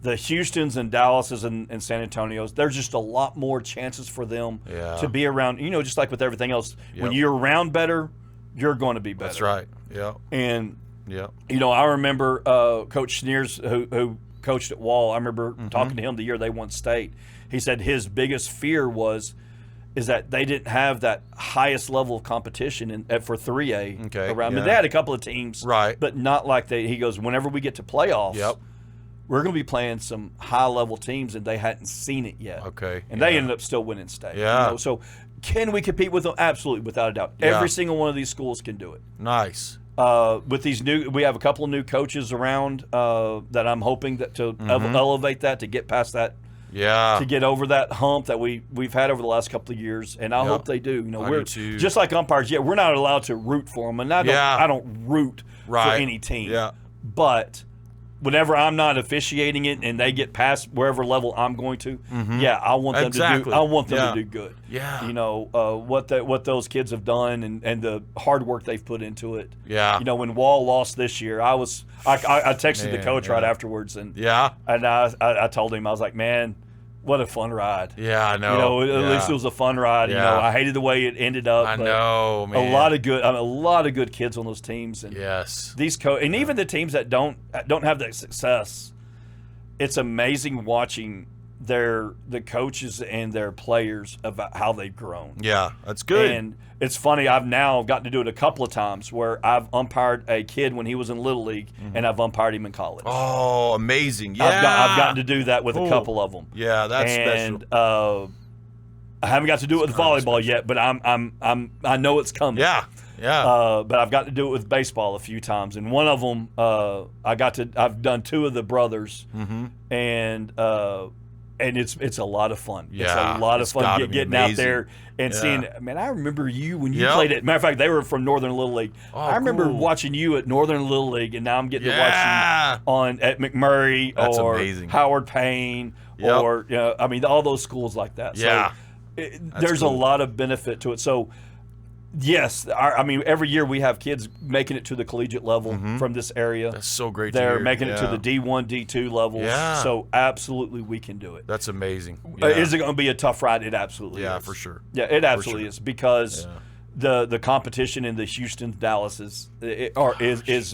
the Houstons and Dallases and San Antonios, there's just a lot more chances for them to be around. Just like with everything else, when you're around better, you're going to be better. That's right. Yeah. And I remember Coach Schneers, who coached at Wall. I remember talking to him the year they won state. He said his biggest fear is that they didn't have that highest level of competition for 3A around. They had a couple of teams, but not like they. He goes, whenever we get to playoffs, we're going to be playing some high-level teams, and they hadn't seen it yet. Okay. And they ended up still winning state. Yeah. So can we compete with them? Absolutely, without a doubt. Every single one of these schools can do it. Nice. With these we have a couple of new coaches around that I'm hoping that to elevate that, to get past that, to get over that hump that we've had over the last couple of years, and I hope they do. We're just like umpires. We're not allowed to root for them, and I don't root for any team. Yeah. But whenever I'm not officiating it and they get past wherever level I'm going to, I want them to do. I want them to do good. Yeah. What those kids have done and the hard work they've put into it. Yeah. When Wall lost this year, I texted the coach right afterwards and I told him, I was like, man, what a fun ride. Yeah, I know. At least it was a fun ride. I hated the way it ended up. I know, man. A lot of good kids on those teams. And these and even the teams that don't have that success, it's amazing watching the coaches and their players about how they've grown. Yeah, that's good. And it's funny, I've now gotten to do it a couple of times where I've umpired a kid when he was in Little League, and I've umpired him in college. Oh, amazing! Yeah, I've gotten to do that with a couple of them. Yeah, that's special. And I haven't got to do it with volleyball yet, but I know it's coming. Yeah. But I've got to do it with baseball a few times, and one of them I've done two of the brothers, and it's a lot of fun. Yeah, it's a lot of fun getting out there and seeing. Man, I remember you when you played it. Matter of fact, they were from Northern Little League. Oh, I remember watching you at Northern Little League, and now I'm getting to watch you at McMurray or Howard Payne or all those schools like that. So there's a lot of benefit to it. So Yes, I mean every year we have kids making it to the collegiate level from this area. That's so great to They're hear. making it to Yeah. the D1, D2 levels. Yeah. So absolutely we can do it. That's amazing. Is it going to be a tough ride? It absolutely is. Yeah, for sure. Yeah, it absolutely sure. is because the competition in the Houston, Dallas is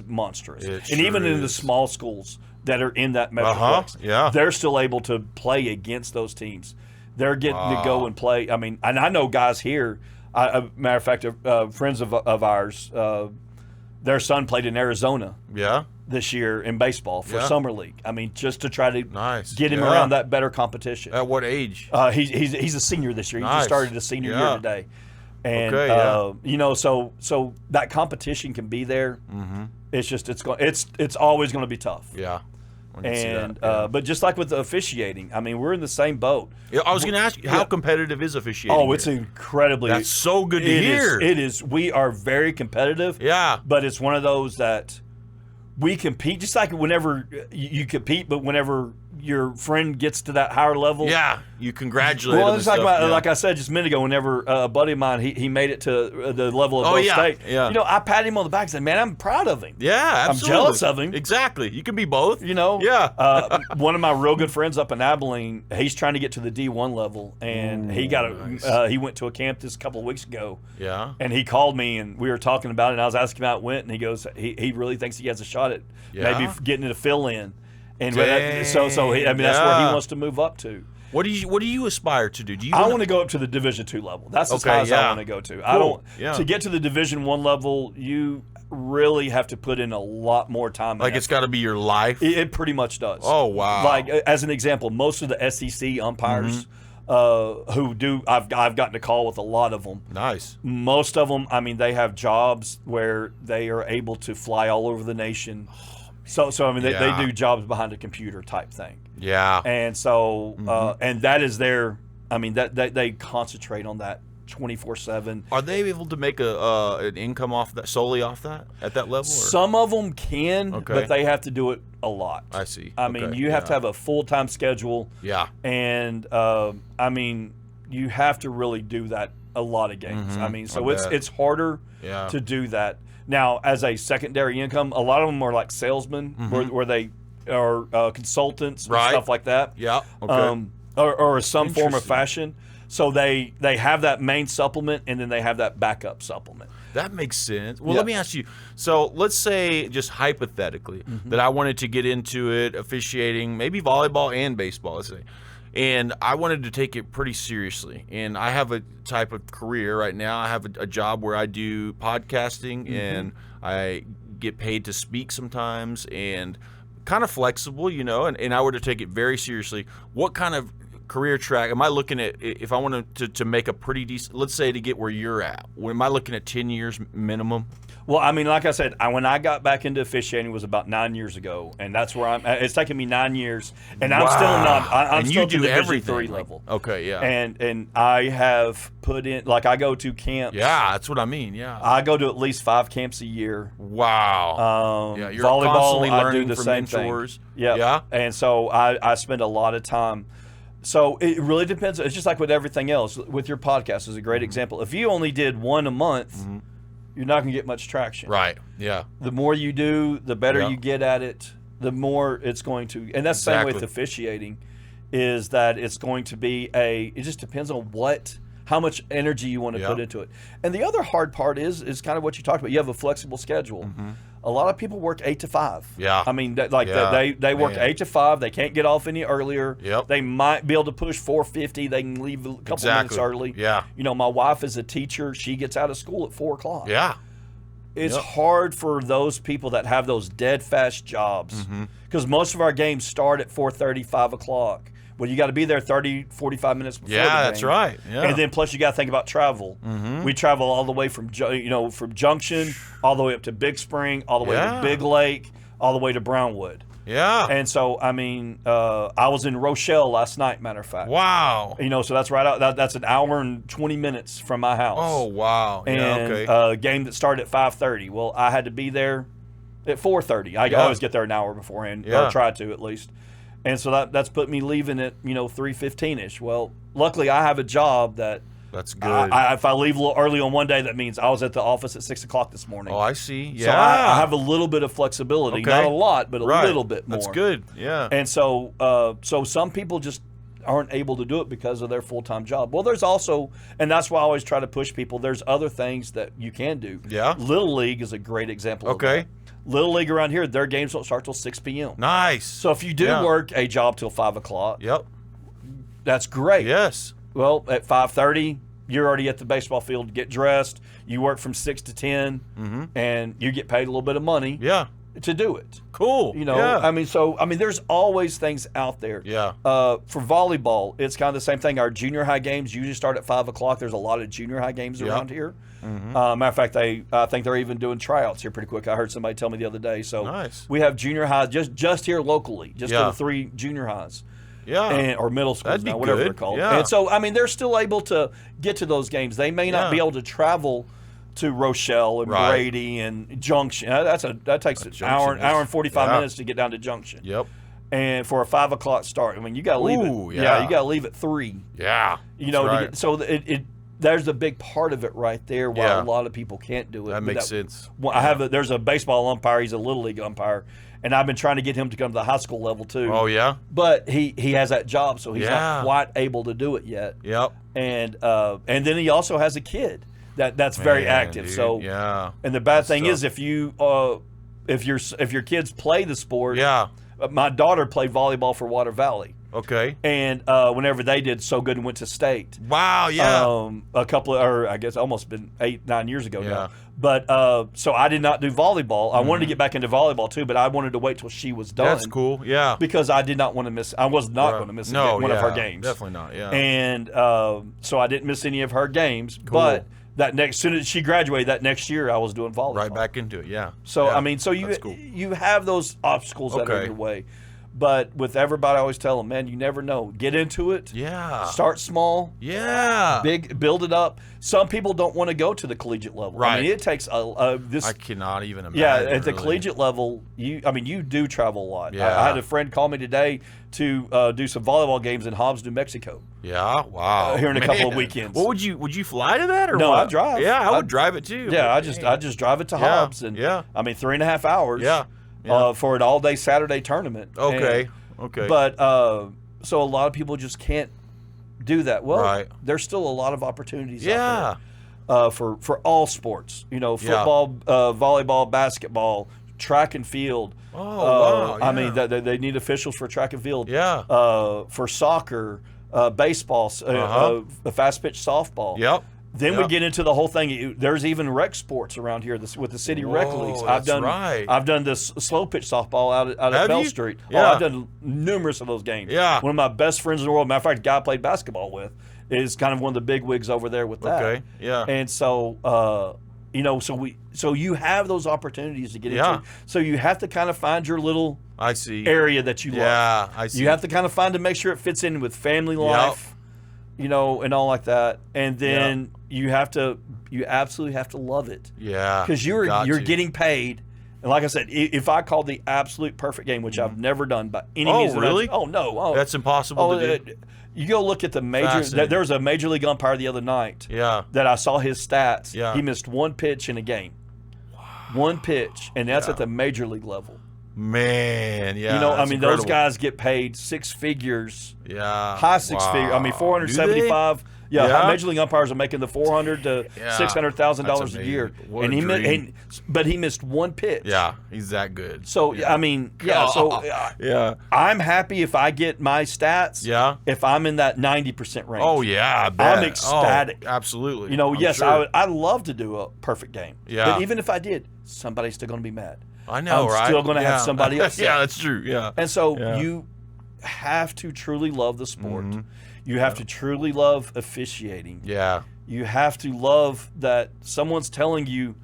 monstrous. It And sure even in the is. small schools that are in that metroplex, Yeah. they're still able to play against those teams. They're getting to go and play. I mean, and I know guys here. Matter of fact, friends of ours, their son played in Arizona Yeah. this year in baseball for summer league. I mean, just to try to Nice. get him Yeah. around that better competition. At what age? He's a senior this year. He Nice. just started his senior year Yeah. today, and Okay, yeah. you know, so that competition can be there. Mm-hmm. It's just it's always going to be tough. Yeah. I can see And that. Yeah. but just like with the officiating, I mean, we're in the same boat. Yeah, I was going to ask you, how competitive is officiating? Oh, it's here? incredibly. That's so good to it hear. It is. We are very competitive. Yeah. But it's one of those that we compete, just like whenever you compete, but whenever your friend gets to that higher level. Yeah. You congratulate Well, them. it's and like, stuff. Yeah. like I said just a minute ago, whenever a buddy of mine, he made it to the level of Oh, both yeah, state. yeah. You know, I pat him on the back and said, man, I'm proud of him. Yeah, absolutely. I'm jealous of him. Exactly. You can be both. You know? Yeah. One of my real good friends up in Abilene, he's trying to get to the D1 level, and he got he went to a camp this couple of weeks ago. Yeah. And he called me, and we were talking about it, and I was asking him how it went, and he goes, he really thinks he has a shot at maybe getting it a fill-in. And so he, I mean, that's where he wants to move up to. What do you aspire to do? I want to go up to the Division II level. That's as high as I want to go to. I don't. To get to the Division I level, you really have to put in a lot more time. Like it's got to be your life. It pretty much does. Oh wow! Like as an example, most of the SEC umpires who do, I've gotten a call with a lot of them. Nice. Most of them, I mean, they have jobs where they are able to fly all over the nation. So I mean, they do jobs behind a computer type thing. Yeah. And so, and that is their, I mean, that they concentrate on that 24/7. Are they able to make an income off that, solely off that at that level? Or? Some of them can, but they have to do it a lot. I see. I mean, you have to have a full-time schedule. Yeah. And I mean, you have to really do that a lot of games. I mean, so it's harder to do that. Now, as a secondary income, a lot of them are like salesmen, where they are consultants and stuff like that. Yeah. Okay. Or some form of fashion. So they have that main supplement, and then they have that backup supplement. That makes sense. Well, let me ask you. So let's say, just hypothetically, that I wanted to get into it, officiating, maybe volleyball and baseball, let's say. And I wanted to take it pretty seriously. And I have a type of career right now. I have a job where I do podcasting, and I get paid to speak sometimes, and kind of flexible, you know. And I were to take it very seriously. What kind of career track am I looking at if I wanted to make a pretty decent, let's say to get where you're at? Am I looking at 10 years minimum? Well, I mean, like I said, when I got back into officiating was about 9 years ago, and that's where it's taken me 9 years, and I'm still not. I'm and still you do Division everything III level. Okay, yeah. And I have put in, like, I go to camps. Yeah, that's what I mean. Yeah. I go to at least 5 camps a year. Wow. Yeah, you're volleyball, constantly I learning do the from same mentors. thing. Yeah. And so I spend a lot of time. So it really depends. It's just like with everything else. With your podcast is a great example. If you only did one a month, you're not going to get much traction. Right. Yeah. The more you do, the better you get at it, the more it's going to. And that's the same with officiating, is that it's going to be it just depends on how much energy you want to put into it. And the other hard part is kind of what you talked about. You have a flexible schedule. A lot of people work 8 to 5. Yeah. I mean, they work 8 to 5. They can't get off any earlier. Yep. They might be able to push 4:50. They can leave a couple minutes early. Yeah. You know, my wife is a teacher. She gets out of school at 4 o'clock. Yeah. It's hard for those people that have those dead fast jobs, because most of our games start at 4:30, 5 o'clock. Well, you got to be there 30, 45 minutes before the game. That's right. Yeah. And then plus you got to think about travel. We travel all the way from Junction all the way up to Big Spring, all the way to Big Lake, all the way to Brownwood. Yeah. And so, I mean, I was in Rochelle last night, matter of fact. Wow. You know, so that's right out. That's an hour and 20 minutes from my house. Oh, wow. And a game that started at 5:30. Well, I had to be there at 4:30. I always get there an hour beforehand. Or try to at least. And so that's put me leaving at 3:15ish. Well, luckily I have a job that That's good. If I leave a little early on one day, that means I was at the office at 6 o'clock this morning. Oh, I see. Yeah. So I have a little bit of flexibility, Okay. not a lot, but a Right. little bit more. That's good. Yeah. And so some people just aren't able to do it because of their full-time job. Well, there's also, and that's why I always try to push people, there's other things that you can do. Yeah. Little League is a great example of Okay. that. Little League around here, their games don't start till 6 p.m. Nice. So if you do Yeah. work a job till 5 o'clock, Yep. that's great. Yes. Well, at 5:30, you're already at the baseball field to get dressed. You work from 6 to 10, and you get paid a little bit of money Yeah. to do it. Cool. You know, Yeah. I mean, there's always things out there. Yeah. For volleyball, it's kind of the same thing. Our junior high games usually start at 5 o'clock. There's a lot of junior high games around here. Matter of fact, I think they're even doing tryouts here pretty quick. I heard somebody tell me the other day. So Nice. we have junior highs just here locally, just Yeah. for the 3 junior highs. Yeah. Or middle schools That'd be now, whatever good. they're called. Yeah. And so, I mean, they're still able to get to those games. They may not Yeah. be able to travel to Rochelle and Right. Brady and Junction. That takes an hour and 45 yeah. minutes to get down to Junction. Yep. And for a 5 o'clock start, I mean, you got to leave Ooh, it. yeah. You got to leave at 3. Yeah. You know, That's to right. get, so there's a big part of it right there. Why Yeah. a lot of people can't do it. That But makes sense. Well, there's a baseball umpire. He's a little league umpire, and I've been trying to get him to come to the high school level too. Oh, yeah? But he has that job, so he's Yeah. not quite able to do it yet. Yep. And then he also has a kid that's very Man, active. dude. So yeah. and the bad thing tough. is if your kids play the sport. Yeah. My daughter played volleyball for Water Valley, Okay. and whenever they did so good and went to state. Wow. Yeah. A couple of, or I guess almost been 8-9 years ago Yeah. now. But so I did not do volleyball. I wanted to get back into volleyball too, but I wanted to wait till she was done. That's cool. Yeah. Because I did not want to miss. I was not going to miss one of her games. Definitely not. Yeah. And so I didn't miss any of her games. But as soon as she graduated that next year, I was doing volleyball. right back into it. Yeah. So Yeah. I mean, so That's cool. you have those obstacles that are in Okay. your way. But with everybody, I always tell them, man, you never know. Get into it. Yeah. Start small. Yeah. Build it up. Some people don't want to go to the collegiate level. I Right. mean, it takes this. I cannot even imagine. Yeah, at the really. collegiate level, you do travel a lot. Yeah. I had a friend call me today to do some volleyball games in Hobbs, New Mexico. Yeah. Wow. Here in a couple of Man. weekends. Well, would you fly to that or No, what? I drive. Yeah, I I- would drive it too. Yeah, but I just drive it to Yeah, Hobbs, and yeah. I mean 3.5 hours. Yeah, yeah. For an all-day Saturday tournament. Okay. And- Okay. But so a lot of people just can't do that. Well, Right. there's still a lot of opportunities yeah. out there for all sports. You know, Yeah. football, volleyball, basketball, track and field. Oh, wow. I mean, yeah. they need officials for track and field. Yeah. For soccer, baseball, the fast pitch softball. Yep. Then we Yep. get into the whole thing. There's even rec sports around here with the city rec Whoa, leagues. that's right. I've done this slow pitch softball out at Have Bell you? Street. Yeah. Oh, I've done numerous of those games. Yeah. One of my best friends in the world, matter of fact, a guy I played basketball with, is kind of one of the big wigs over there with that. Okay. Yeah. And so, so you have those opportunities to get Yeah. into. So you have to kind of find your little I see. area that you love. Yeah, I see. You have to kind of find to make sure it fits in with family life, and all like that. And then you absolutely have to love it. Yeah. Because you're getting paid. And like I said, if I called the absolute perfect game, which I've never done by any Oh, means. really? Oh, no. Oh, That's impossible to do. you go look at the major. Fascinating. There was a major league umpire the other night Yeah. that I saw his stats. Yeah. He missed one pitch in a game. One pitch. And that's Yeah. at the major league level. Man, yeah. I that's mean, those incredible. guys get paid six figures. Yeah. High six figure. I mean, Wow. 475. Do they? Yeah, Yeah. major league umpires are making the $400,000 to Yeah. $600,000 a That's year, amazing. What and a he dream. but he missed one pitch. Yeah, he's that good. So I mean, yeah. So Yeah. I'm happy if I get my stats. Yeah. If I'm in that 90% range. Oh yeah, I bet. I'm ecstatic. Oh, absolutely. You know, I'm yes, sure. I'd love to do a perfect game. Yeah. But even if I did, somebody's still going to be mad. I know, I'm right? still going to Yeah. have somebody else. Yeah, that's true. Yeah. And so Yeah. you have to truly love the sport. Mm-hmm. You have to truly love officiating. Yeah. You have to love that someone's telling you,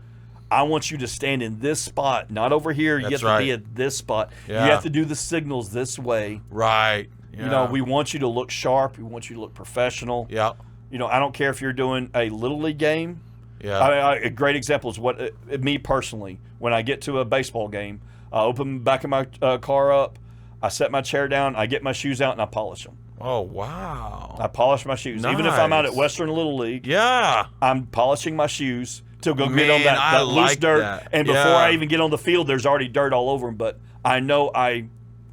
I want you to stand in this spot, not over here. You That's have to be right. at this spot. Yeah. You have to do the signals this way. Right. Yeah. You know, we want you to look sharp. We want you to look professional. Yeah. You know, I don't care if you're doing a little league game. Yeah. A great example is what me personally, when I get to a baseball game, I open the back of my car up, I set my chair down, I get my shoes out, and I polish them. Oh, wow. I polish my shoes. Even if I'm out at Nice. Western Little League, Yeah. I'm polishing my shoes to go get Man, on that I loose like dirt. that. And before Yeah. I even get on the field, there's already dirt all over them. But I know I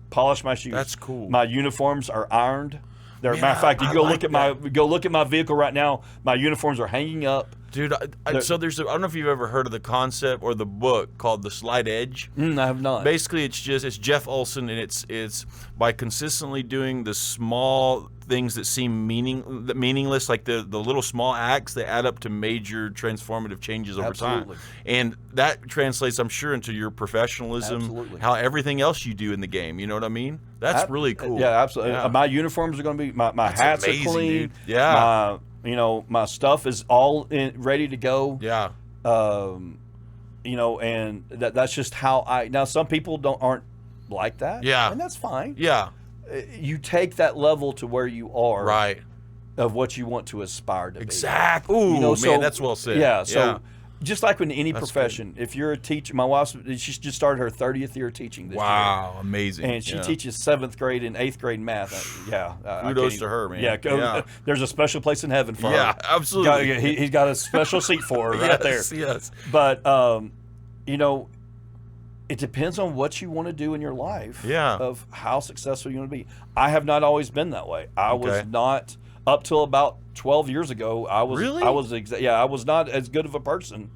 polish my shoes. That's cool. My uniforms are ironed. Man, Matter of fact, you I go like look at my vehicle right now. My uniforms are hanging up. Dude, so there's I don't know if you've ever heard of the concept or the book called The Slight Edge. I have not. Basically, it's Jeff Olson, and it's by consistently doing the small things that seem meaningless, like the little small acts that add up to major transformative changes over Absolutely. time. And that translates, I'm sure, into your professionalism, Absolutely. how everything else you do in the game. You know what I mean? That's really cool. Yeah, absolutely. Yeah. My uniforms are going to be my hats amazing, are clean. dude. Yeah. My stuff is all ready to go. Yeah. And that's just how I. Now, some people aren't like that. Yeah. and that's fine. Yeah. You take that level to where you are, Right. of what you want to aspire to Exactly. be. Ooh, man, that's well said. Yeah. So. Yeah. Just like in any That's profession, if you're a teacher, my wife, she just started her 30th year teaching this year. Wow, amazing. And she Yeah. teaches 7th grade and 8th grade math. I Kudos can't to even- her, man. Yeah, Yeah. There's a special place in heaven for Yeah, her. absolutely. He's got a special seat for her right there. Yes, yes. But, it depends on what you want to do in your life. Yeah. Of how successful you want to be. I have not always been that way. I was Okay. not, up till about 12 years ago, Really? I was not as good of a person.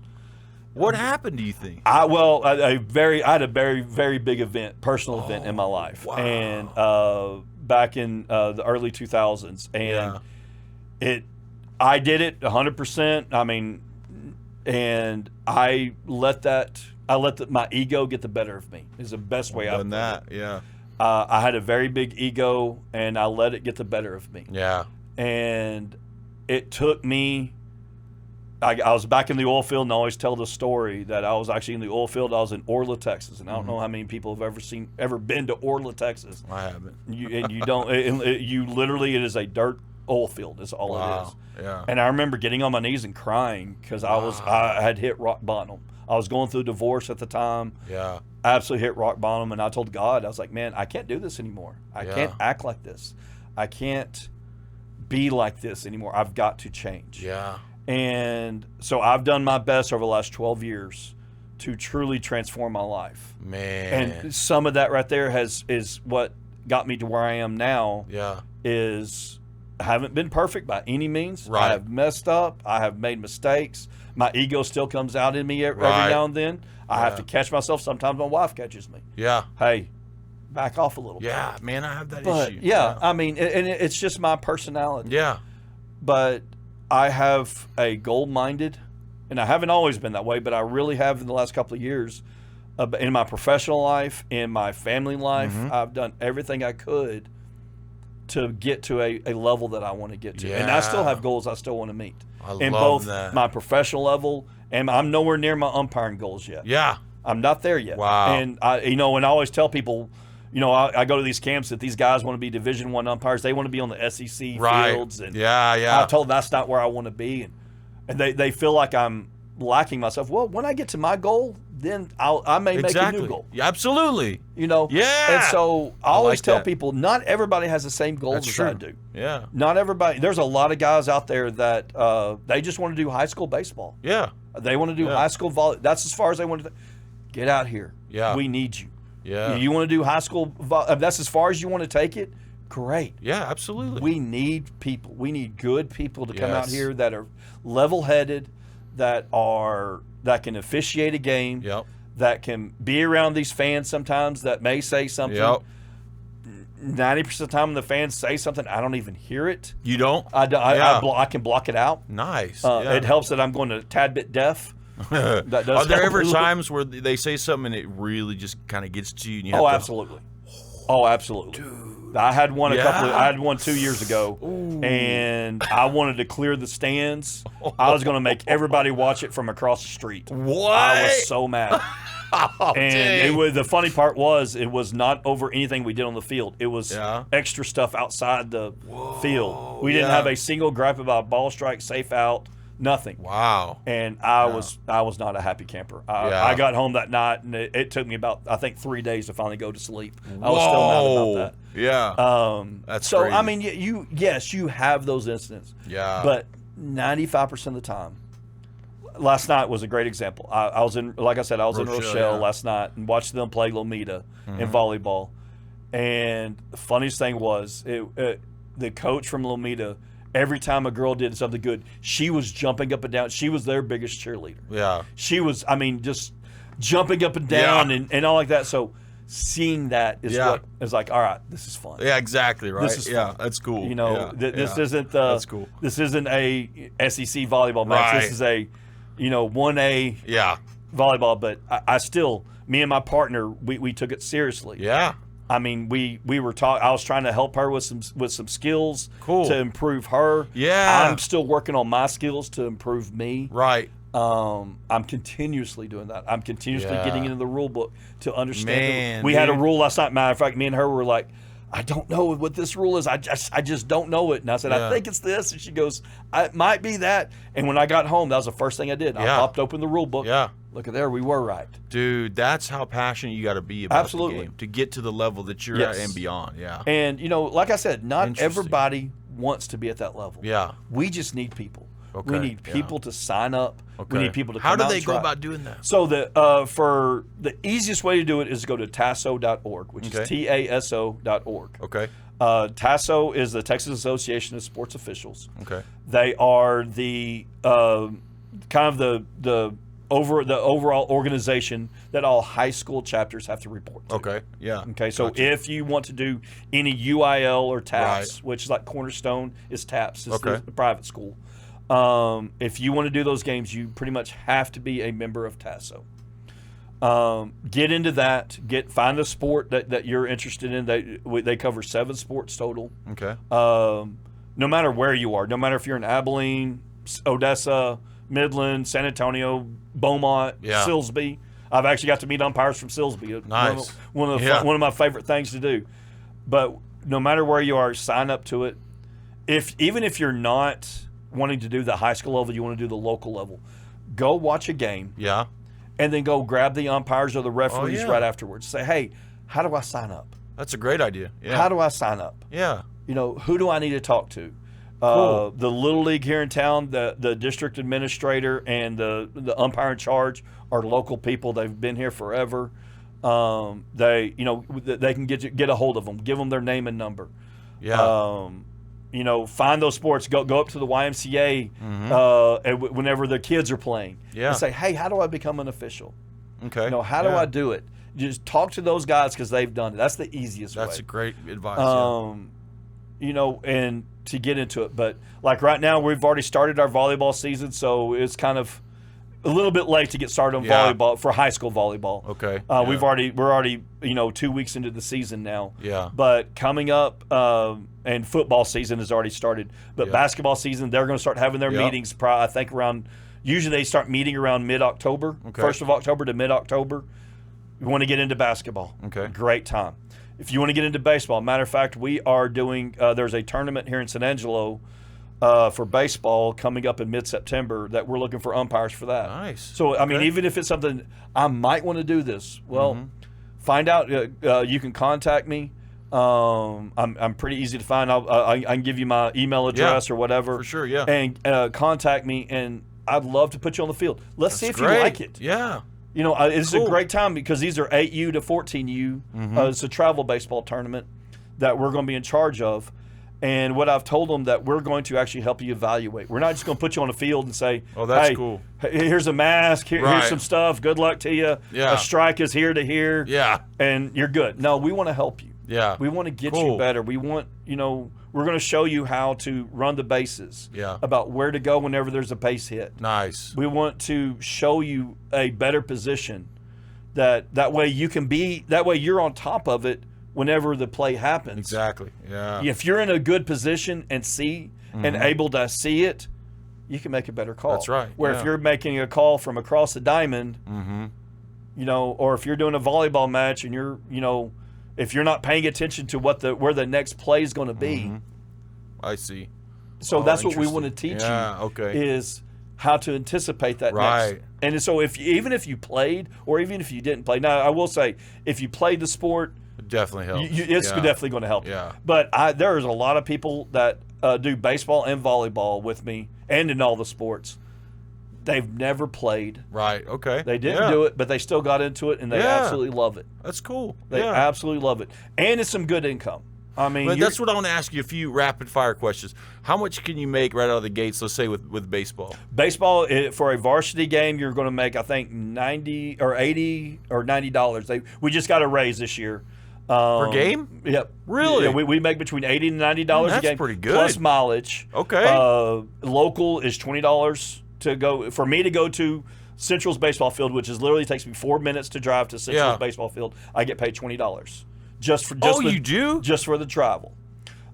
What happened, do you think? I had a very, very big personal event in my life, wow. and back in the early 2000s, and Yeah. I did it 100%. I mean, and I let my ego get the better of me. Is the best way I've Done that. Yeah. I had a very big ego, and I let it get the better of me, Yeah. and it took me. I was back in the oil field, and I always tell the story that I was actually in the oil field. I was in Orla, Texas, and I don't know how many people have ever been to Orla, Texas. I haven't. You don't. You literally, it is a dirt oil field. Is all it is. Yeah. And I remember getting on my knees and crying because I had hit rock bottom. I was going through a divorce at the time. Yeah. Absolutely hit rock bottom, and I told God, I was like, man, I can't do this anymore. I can't act like this. I can't be like this anymore. I've got to change. Yeah. And so I've done my best over the last 12 years to truly transform my life. Man. And some of that right there is what got me to where I am now. Yeah. Is I haven't been perfect by any means. Right. I have messed up. I have made mistakes. My ego still comes out in me every Right. now and then. I have Yeah. to catch myself. Sometimes my wife catches me. Yeah. Hey, back off a little Yeah. Man, I have that bit. But issue. yeah, I mean, and it's just my personality. Yeah. But I have a goal-minded, and I haven't always been that way, but I really have in the last couple of years. In my professional life, in my family life, Mm-hmm. I've done everything I could to get to a level that I want to get to. And I still Yeah. have goals I still want to meet. I in love both that. my professional level, and I'm nowhere near my umpiring goals yet. Yeah. I'm not there yet. Wow. And and I always tell people, I go to these camps that these guys want to be Division I umpires. They want to be on the SEC Right. fields. And Yeah. Yeah. I told them that's not where I want to be, and they feel like I'm lacking myself. Well, when I get to my goal, then I may make a new goal. Yeah, absolutely. Yeah. And so I always like tell that. people, not everybody has the same goals That's as true. I do. Yeah. Not everybody. There's a lot of guys out there that they just want to do high school baseball. Yeah. They want to do high school volley. That's as far as they want to. Get out here. Yeah. We need you. Yeah. You want to do high school? That's as far as you want to take it. Great. Yeah, absolutely. We need people. We need good people to come out Yes. here that are level-headed, that can officiate a game, Yep. that can be around these fans sometimes that may say something. Yep. 90% of the time when the fans say something, I don't even hear it. You don't? I can block it out. Nice. It helps that I'm going to tad bit deaf. That does Are there help ever a little. times where they say something and it really just kind of gets to you? And you have Oh, to- absolutely. Oh, absolutely. I had one I had one 2 years ago, and I wanted to clear the stands. I was going to make everybody watch it from across the street. What? I was so mad. Oh, And dang. the funny part was, it was not over anything we did on the field. It was extra stuff outside the field. We didn't have a single gripe about ball strike, safe out, Nothing. Wow. And I was not a happy camper. I got home that night, and it took me about, I think, 3 days to finally go to sleep. I was still mad about that. Yeah. That's so crazy. I mean, you have those incidents. Yeah. But 95% of the time, last night was a great example. I was in, like I said, I was in Rochelle last night and watched them play Lomita in volleyball. And the funniest thing was, the coach from Lomita, every time a girl did something good, she was jumping up and down. She was their biggest cheerleader. Yeah. She was, I mean, just jumping up and down and all like that. So seeing that is what is like, all right, this is fun. Yeah, exactly, right. This is fun. That's cool. You know, this isn't that's cool. This isn't a SEC volleyball match. Right. This is a 1A volleyball. But I still, me and my partner, we took it seriously. Yeah. I mean, we were talking. I was trying to help her with some skills Cool. to improve her. Yeah. I'm still working on my skills to improve me. Right. I'm continuously doing that. I'm continuously getting into the rule book to understand. Man, we had a rule last night. Matter of fact, me and her were like, I don't know what this rule is. I just don't know it. And I said, I think it's this. And she goes, it might be that. And when I got home, that was the first thing I did. I popped open the rule book. Yeah. Look at there. We were right. Dude, that's how passionate you got to be about Absolutely. the game to get to the level that you're at and beyond. Yeah. And, like I said, not everybody wants to be at that level. Yeah. We just need people. Okay. We need people to sign up. Okay. We need people to How come do out they and go try. about doing that? So for the easiest way to do it is to go to taso.org, which is TASO.org. Okay. TASO is the Texas Association of Sports Officials. Okay. They are the kind of the overall organization that all high school chapters have to report to. Okay. Yeah. Okay. So if you want to do any UIL or TAPS, which is like Cornerstone is TAPS, it's the private school. If you want to do those games, you pretty much have to be a member of TASO. Get into that. Find a sport that you're interested in. They cover 7 sports total. Okay. No matter where you are, no matter if you're in Abilene, Odessa, Midland, San Antonio, Beaumont, Silsbee. I've actually got to meet umpires from Silsbee. Nice. One of my favorite things to do. But no matter where you are, sign up to it. Even if you're not wanting to do the high school level, you want to do the local level, go watch a game. Yeah. And then go grab the umpires or the referees right afterwards. Say, hey, how do I sign up? That's a great idea. Yeah. How do I sign up? Yeah. Who do I need to talk to? Cool. The Little League here in town, the district administrator and the umpire in charge are local people. They've been here forever. They can get a hold of them, give them their name and number. Yeah. Find those sports. Go up to the YMCA whenever the kids are playing. Yeah. And say, hey, how do I become an official? Okay. How do I do it? Just talk to those guys because they've done it. That's the easiest way. That's a great advice. And to get into it. But like right now, we've already started our volleyball season, so it's kind of a little bit late to get started on volleyball for high school volleyball. Okay. We're already 2 weeks into the season now. Yeah. But coming up, and football season has already started. But basketball season, they're going to start having their meetings. I think usually they start meeting around mid-October, 1st of October to mid-October. You want to get into basketball. Okay. Great time. If you want to get into baseball, matter of fact, we are doing. There's a tournament here in San Angelo for baseball coming up in mid-September that we're looking for umpires for that. Nice. So I mean, even if it's something I might want to do this, find out. You can contact me. I'm pretty easy to find. I can give you my email address or whatever. For sure, yeah. And contact me, and I'd love to put you on the field. Let's see if you like it. Yeah. It's a great time because these are 8U to 14U. It's a travel baseball tournament that we're going to be in charge of. And what I've told them that we're going to actually help you evaluate. We're not just going to put you on the field and say, "Oh, that's hey, cool. Here's a mask. Here's some stuff. Good luck to you. Yeah. A strike is here to here. Yeah. And you're good." No, we want to help you. Yeah. We want to get you better. We want, we're going to show you how to run the bases. Yeah. About where to go whenever there's a base hit. Nice. We want to show you a better position that way you're on top of it whenever the play happens. Exactly. Yeah. If you're in a good position and and able to see it, you can make a better call. That's right. Where if you're making a call from across the diamond, or if you're doing a volleyball match and you're, if you're not paying attention to where the next play is going to be. I see. So that's what we want to teach you. Okay. Is how to anticipate that Right. next. And so even if you played or even if you didn't play, now I will say if you played the sport, It definitely helps. it's definitely going to help. Yeah. But there's a lot of people that do baseball and volleyball with me and in all the sports. They've never played. Right. Okay. They didn't do it, but they still got into it, and they Yeah. absolutely love it. That's cool. They absolutely love it. And it's some good income. I mean, But that's what I want to ask you. A few rapid fire questions. How much can you make right out of the gates? Let's say with baseball. baseball, for a varsity game, you're going to make, I think, $90 or $80 or $90. We just got a raise this year. Per game? Yep. Really? Yeah, we make between $80 and $90 a That's game. pretty good. Plus mileage. Okay. Local is $20 to go. For me to go to Central's baseball field, which literally takes me 4 minutes to drive to Central's baseball field, I get paid $20 you do? just for the travel.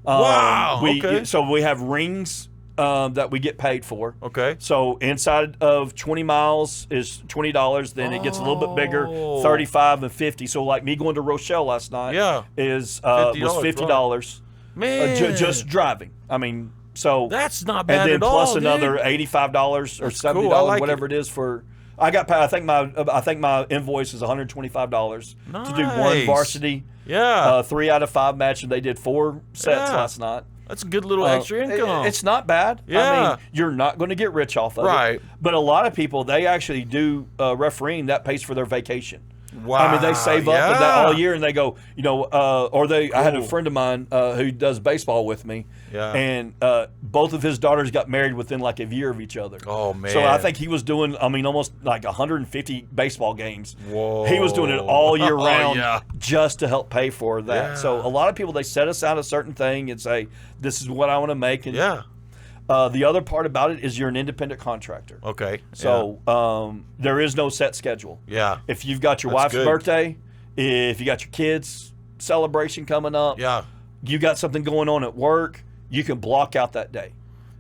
Wow. Okay. So we have rings that we get paid for. Okay. So inside of 20 miles is $20. Then it gets a little bit bigger, 35 and 50. So like me going to Rochelle last night was $50. Man. Just driving. I mean, so That's not bad and then at all, plus another $85 or $70, cool. I like whatever it is for. I got paid. I think my invoice is $125 to do one Nice. varsity. Yeah. 3 out of 5 match, and they did 4 sets Yeah. last night. That's a good little extra income. It's not bad. I Yeah. mean, you're not going to get rich off of Right. it. But a lot of people, they actually do refereeing that pays for their vacation. Wow. I mean, they save up with that all Yeah. year, and they go, I had a friend of mine who does baseball with me, Yeah. and both of his daughters got married within like a year of each other. Oh, man. So I think he was doing, almost like 150 baseball games. Whoa. He was doing it all year Oh, round yeah. just to help pay for that. Yeah. So a lot of people, they set aside a certain thing and say, this is what I want to make. And Yeah. the other part about it is you're an independent contractor. Okay. So there is no set schedule. Yeah. If you've got your That's wife's good. birthday, if you got your kids' celebration coming up, Yeah. you got something going on at work, you can block out that day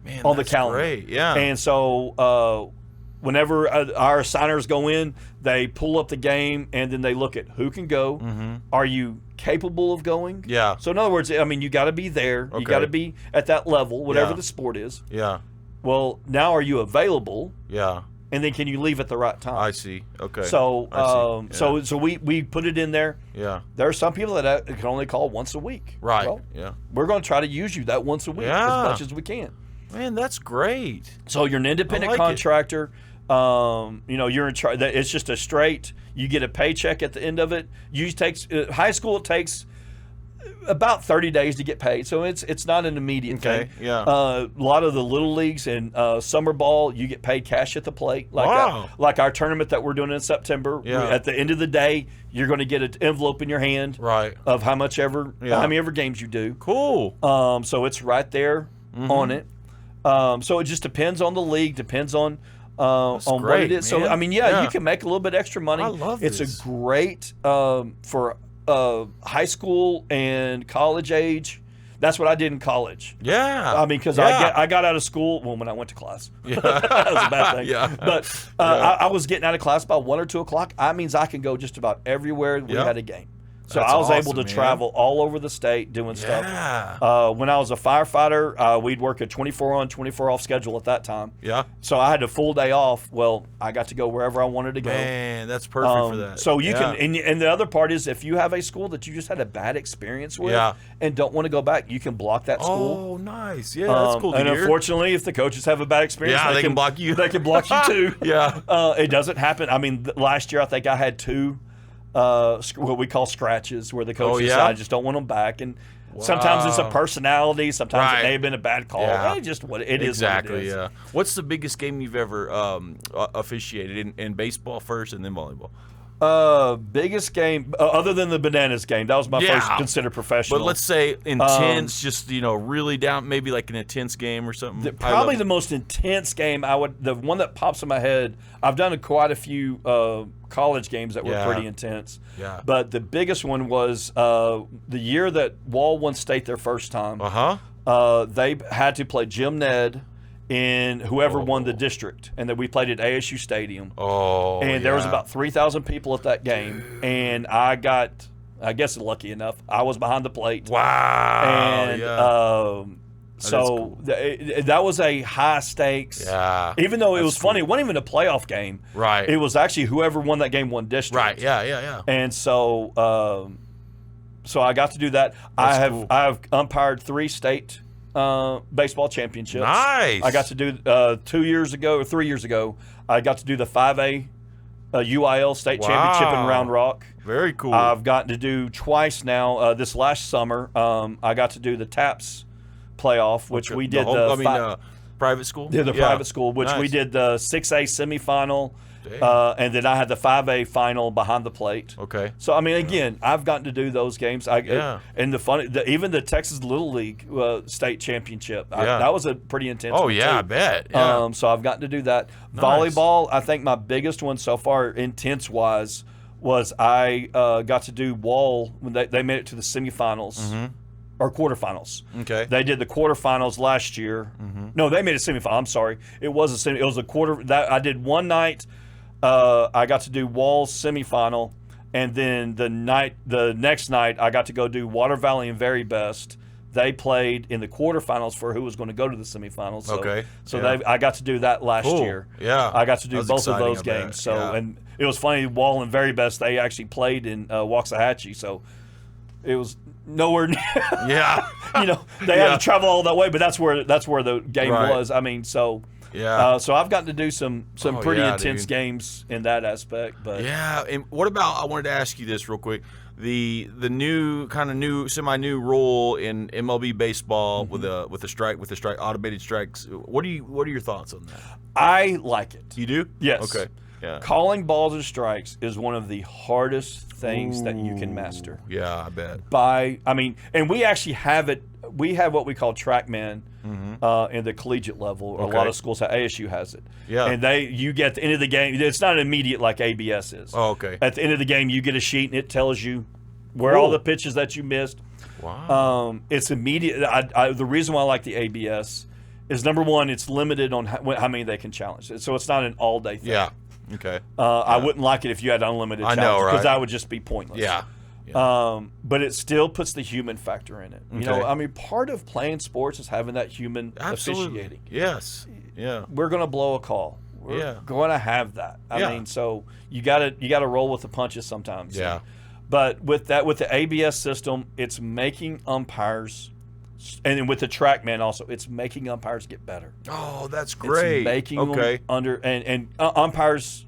Man, on the that's calendar. Great. Yeah. And so whenever our signers go in, they pull up the game and then they look at who can go. Mm-hmm. Are you capable of going? Yeah. So in other words, I mean, you got to be there. Okay. You got to be at that level, whatever Yeah. the sport is. Yeah. Well, now are you available? Yeah. And then can you leave at the right time? I see. Okay. So, I see. so we put it in there. Yeah. There are some people that can only call once a week. Right. Well, Yeah. we're going to try to use you that once a week Yeah. as much as we can. Man, that's great. So you're an independent I like it. contractor. You're in charge. It's just a straight. You get a paycheck at the end of it. High school. It takes about 30 days to get paid, so it's not an immediate Okay, thing. yeah. A lot of the little leagues and summer ball, you get paid cash at the plate. Wow. Like our tournament that we're doing in September. Yeah. At the end of the day, you're going to get an envelope in your hand Right. of how many ever games you do. Cool. So it's right there on it. So it just depends on the league, depends on what great, it is. So man. I mean, Yeah. you can make a little bit extra money. I love It's this. a great for high school and college age. That's what I did in college. Yeah. I mean, because Yeah. I got out of school when I went to class. Yeah. That was a bad thing. Yeah. But I was getting out of class about 1 or 2 o'clock. That means I can go just about everywhere we Yeah. had a game. So That's I was able awesome, to man. travel all over the state doing Yeah. stuff. When I was a firefighter, we'd work a 24 on, 24 off schedule at that time. Yeah. So I had a full day off. Well, I got to go wherever I wanted to go. Man, that's perfect for that. So you Yeah. can, and the other part is if you have a school that you just had a bad experience with Yeah. and don't want to go back, you can block that school. Oh, nice. Yeah, that's cool to And hear. unfortunately, if the coaches have a bad experience, Yeah, they can block you. They can block you too. Yeah. It doesn't happen. I mean, last year I think I had 2 what we call scratches, where the coaches said, I just don't want them back. And sometimes it's a Wow. personality. Sometimes Right. it may have been a bad call. Yeah. It just what it is. Exactly, what it is. yeah. What's the biggest game you've ever officiated in baseball first and then volleyball? Biggest game other than the Bananas game. That was my Yeah. first considered professional. But let's say intense, just, really down, maybe like an intense game or something. Probably the most intense game the one that pops in my head. I've done quite a few college games that were Yeah. pretty intense. Yeah. But the biggest one was the year that Wall won state their first time. They had to play Jim Ned in whoever won the district, and then we played at ASU Stadium. Oh, And there was yeah. about 3,000 people at that game, and I guess lucky enough, I was behind the plate. Wow. And yeah. So that was a high stakes. Yeah. Even though it was funny, it wasn't even a playoff game. Right. It was actually whoever won that game won district. Right. Yeah. And so, so I got to do that. I have umpired 3 state baseball championships. Nice. I got to do 3 years ago. I got to do the 5A UIL state championship in Round Rock. Very cool. I've gotten to do twice now. This last summer, I got to do the TAPS playoff, which we did private school. Yeah, the private school, which we did the 6A semifinal, and then I had the 5A final behind the plate. Okay. So I mean, again, I've gotten to do those games. And even the Texas Little League state championship, that was a pretty intense. Oh one yeah, too. I bet. Yeah. So I've gotten to do that. Nice. Volleyball, I think my biggest one so far, intense wise, was I got to do wall when they made it to the semifinals. Or quarterfinals. Okay. They did the quarterfinals last year. No, they made a semifinal. I'm sorry. It was a quarter. That I did one night. I got to do Walls semifinal, and then the next night I got to go do Water Valley and Very Best. They played in the quarterfinals for who was going to go to the semifinals. So, I got to do that last year. Yeah. I got to do both of those exciting, games. So and it was funny. Wall and Very Best, they actually played in Waxahachie. So it was nowhere near. Yeah. They had to travel all that way, but that's where the game was. I mean, so so I've gotten to do some pretty intense games in that aspect. But and what about? I wanted to ask you this real quick. The new semi-new rule in MLB baseball with the strike automated strikes. What are your thoughts on that? I like it. You do? Yes. Okay. Yeah. Calling balls and strikes is one of the hardest things that you can master. Yeah, I bet. And we actually have it. We have what we call TrackMan in the collegiate level. A lot of schools, ASU has it. Yeah. And you get at the end of the game. It's not immediate like ABS is. Oh, okay. At the end of the game, you get a sheet and it tells you where all the pitches that you missed. Wow. It's immediate. The reason why I like the ABS is, number one, it's limited on how many they can challenge. So it's not an all-day thing. Yeah. Okay. I wouldn't like it if you had unlimited challenges, because that would just be pointless. Yeah. But it still puts the human factor in it. Okay. Part of playing sports is having that human officiating. Yes. Yeah. We're going to blow a call. We're going to have that. I mean, so you got to roll with the punches sometimes. Yeah. But with the ABS system, it's making umpires, and with the TrackMan also, it's making umpires get better. Oh, that's great. It's making them and umpires,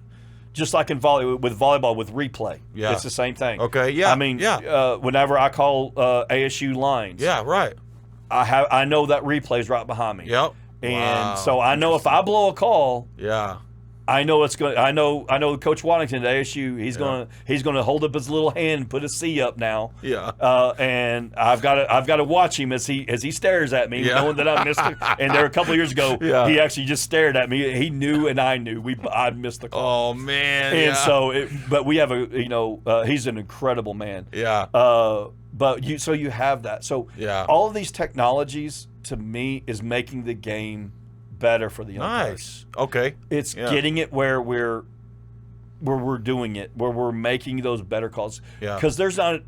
just like in volleyball with replay. Yeah. It's the same thing. Okay. Yeah. I mean, whenever I call ASU lines, yeah, right. I know that replay is right behind me. Yep. And so I know if I blow a call, I know it's going. I know Coach Waddington at ASU. He's going to hold up his little hand and put a C up now. Yeah. And I've got to watch him as he stares at me, knowing that I missed it. And there a couple of years ago, he actually just stared at me. He knew, and I knew I missed the call. Oh man. And so, but we have he's an incredible man. Yeah. But you have that. So all of these technologies, to me, is making the game better for the umpires. Nice. Okay. It's getting it where we're doing it, where we're making those better calls. Yeah. Because there's not,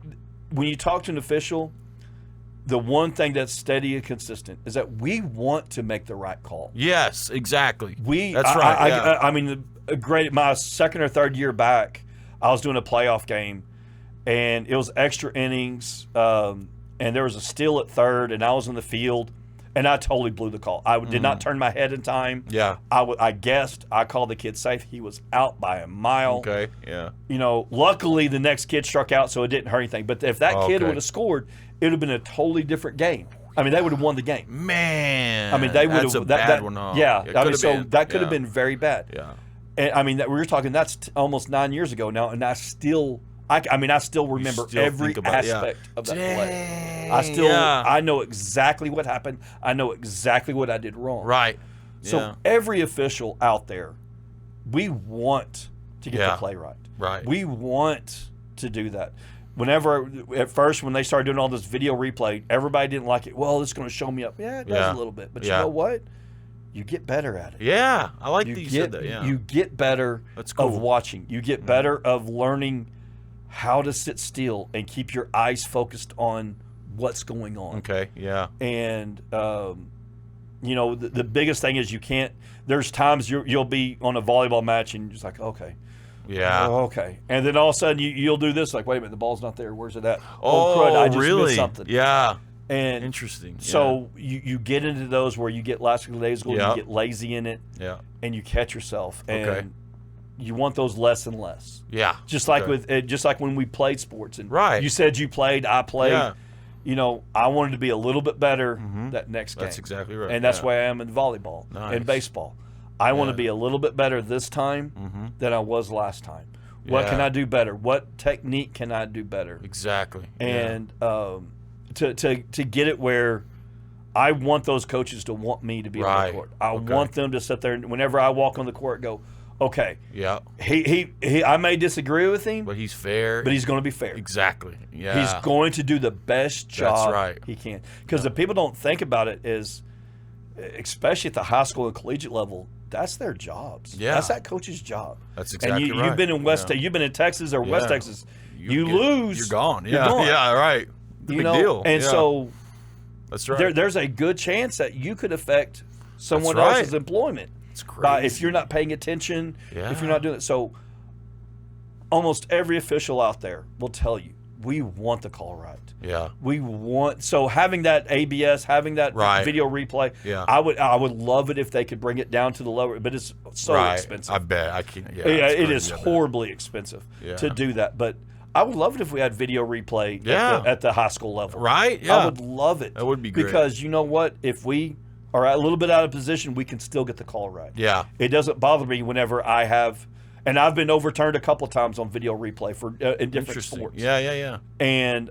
when you talk to an official, the one thing that's steady and consistent is that we want to make the right call. Yes, exactly. That's right. I mean, my second or third year back, I was doing a playoff game, and it was extra innings, and there was a steal at third, and I was in the field. And I totally blew the call. I did not turn my head in time. Yeah. I guessed. I called the kid safe. He was out by a mile. Okay. Yeah. Luckily the next kid struck out, so it didn't hurt anything. But if that kid would have scored, it would have been a totally different game. I mean, they would have won the game. Man. I mean, they would have. That's a bad one, huh? Yeah. That could have been very bad. Yeah. And I mean, we were talking. That's almost 9 years ago now, and I still remember every aspect of that play. I know exactly what happened. I know exactly what I did wrong. Right. So every official out there, we want to get the play right. Right. We want to do that. At first, when they started doing all this video replay, everybody didn't like it. Well, it's going to show me up. Yeah, it does a little bit. But you know what? You get better at it. Yeah. I like that you said that. Yeah. You get better of watching. You get better of learning how to sit still and keep your eyes focused on what's going on. Okay. Yeah. And you know, the biggest thing is you can't. There's times you'll be on a volleyball match and you're just like, okay, Yeah. oh, okay, and then all of a sudden you'll do this, like, wait a minute, the ball's not there. Where's it at? Oh, crud, I just really? missed something. Yeah. And Interesting. Yeah. so you get into those where you get last couple days, you get lazy in it, Yeah. and you catch yourself, and Okay. you want those less and less. Yeah. Just like Okay. just like when we played sports, and Right. you said you played, I played. Yeah. You know, I wanted to be a little bit better that next game. That's exactly right. And that's yeah. why I am in volleyball Nice. and baseball. I want to Yeah. be a little bit better this time than I was last time. What can Yeah. I do better? What technique can I do better? Exactly. And to get it where I want those coaches to want me to be on Right. the court. I Okay. want them to sit there and whenever I walk on the court, go, okay, yeah. he I may disagree with him, But he's fair. but he's going to be fair. exactly. Yeah. He's going to do the best job right. he can. Because the people don't think about it is, especially at the high school and collegiate level, that's their jobs. Yeah. That's that coach's job. That's exactly and right. you've been in you've been in Texas or West Yeah. Texas. You get- lose. You're gone. You're Yeah. gone. Yeah. Right. The You big know? deal. And Yeah. so that's right. there's a good chance that you could affect someone That's right. else's employment. It's By, crazy. if you're not paying attention, Yeah. if you're not doing it. So almost every official out there will tell you, we want the call right. Yeah. We want having that ABS, having that Right. video replay. Yeah. I would love it if they could bring it down to the lower, but it's so right. expensive. I bet. I can't. Yeah. yeah, it's it crazy, is I bet. horribly expensive Yeah. to do that. But I would love it if we had video replay Yeah. at the high school level. Right. Yeah. I would love it. That would be great. Because you know what? If we are a little bit out of position, we can still get the call right. Yeah. It doesn't bother me whenever I have, and I've been overturned a couple of times on video replay for in different Interesting. sports. Yeah. Yeah. Yeah. And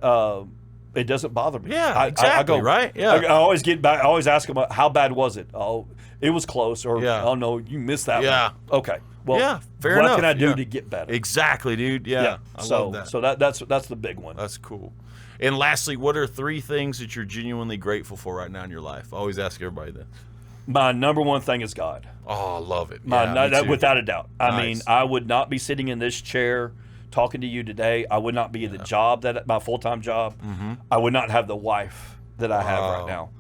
it doesn't bother me. Yeah, exactly, right? Yeah. I always get back. I always ask them, how bad was it? Oh, it was close. Or Yeah. oh no, you missed that Yeah. one. Okay. Well, Yeah, fair what enough, can I do yeah. to get better? Exactly, dude. Yeah. I So love that. so that's the big one. That's cool. And lastly, what are 3 things that you're genuinely grateful for right now in your life? I always ask everybody that. My number one thing is God. Oh, I love it. My, Yeah, me too. without a doubt. I Nice. mean, I would not be sitting in this chair talking to you today. I would not be in the job my full-time job. I would not have the wife that I have right now.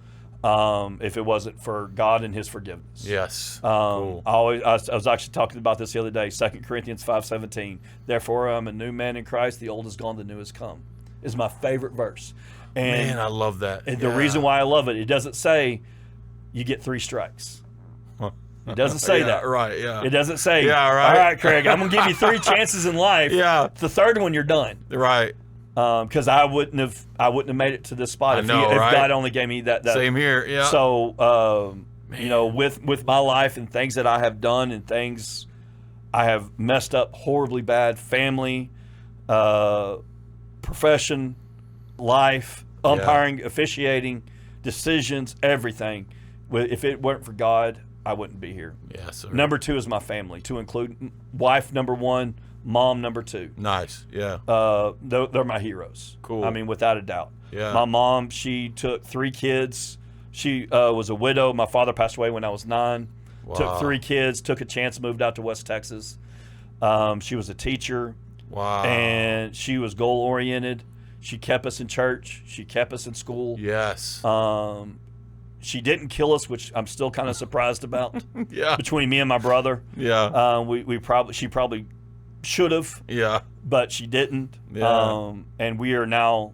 If it wasn't for God and His forgiveness. Yes. Cool. I was actually talking about this the other day. 2 Corinthians 5:17. Therefore, I'm a new man in Christ. The old is gone, the new has come. Is my favorite verse. And Man, I love that. the reason why I love it, it doesn't say you get 3 strikes. It doesn't say Yeah, that. right, yeah. It doesn't say, Yeah, right. all right, Craig, I'm going to give you 3 chances in life. Yeah. The third one, you're done. Right. Because I wouldn't have made it to this spot if know, right? God only gave me that. Same here. Yeah. So, you know, with my life and things that I have done and things I have messed up horribly bad, family, profession, life, umpiring, officiating, decisions, everything. If it weren't for God, I wouldn't be here. Yes, sir. Number 2 is my family, to include wife number 1, mom number 2. Nice. Yeah. They're my heroes. Cool. I mean, without a doubt. Yeah. My mom, she took 3 kids. She was a widow. My father passed away when I was 9. Wow. Took 3 kids, took a chance, moved out to West Texas. She was a teacher. Wow. And she was goal-oriented. She kept us in church. She kept us in school. Yes. She didn't kill us, which I'm still kind of surprised about. Yeah. Between me and my brother. Yeah. She probably should have. Yeah. But she didn't. Yeah. And we are now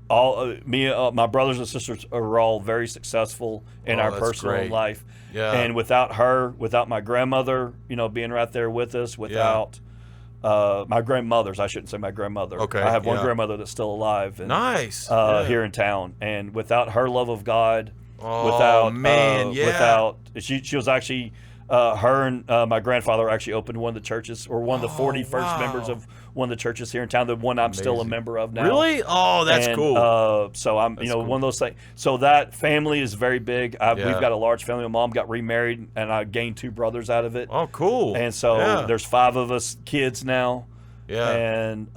my brothers and sisters are all very successul in our that's personal great. life. Yeah. And without her, without my grandmother, being right there with us, without my grandmothers, I shouldn't say my grandmother. Okay, I have one yeah. grandmother that's still alive. And, Nice. Yeah. here in town. And without her love of God, Oh, without man, yeah. without she was actually her and my grandfather actually opened one of the churches, or one of the 41st wow. members of one of the churches here in town, the one I'm still a Amazing. member of now. Really? Oh, that's And, cool. So I'm cool. one of those things. So that family is very big. Yeah. We've got a large family. My mom got remarried, and I gained 2 brothers out of it. Oh, cool. And so Yeah. there's 5 of us kids now. Yeah. And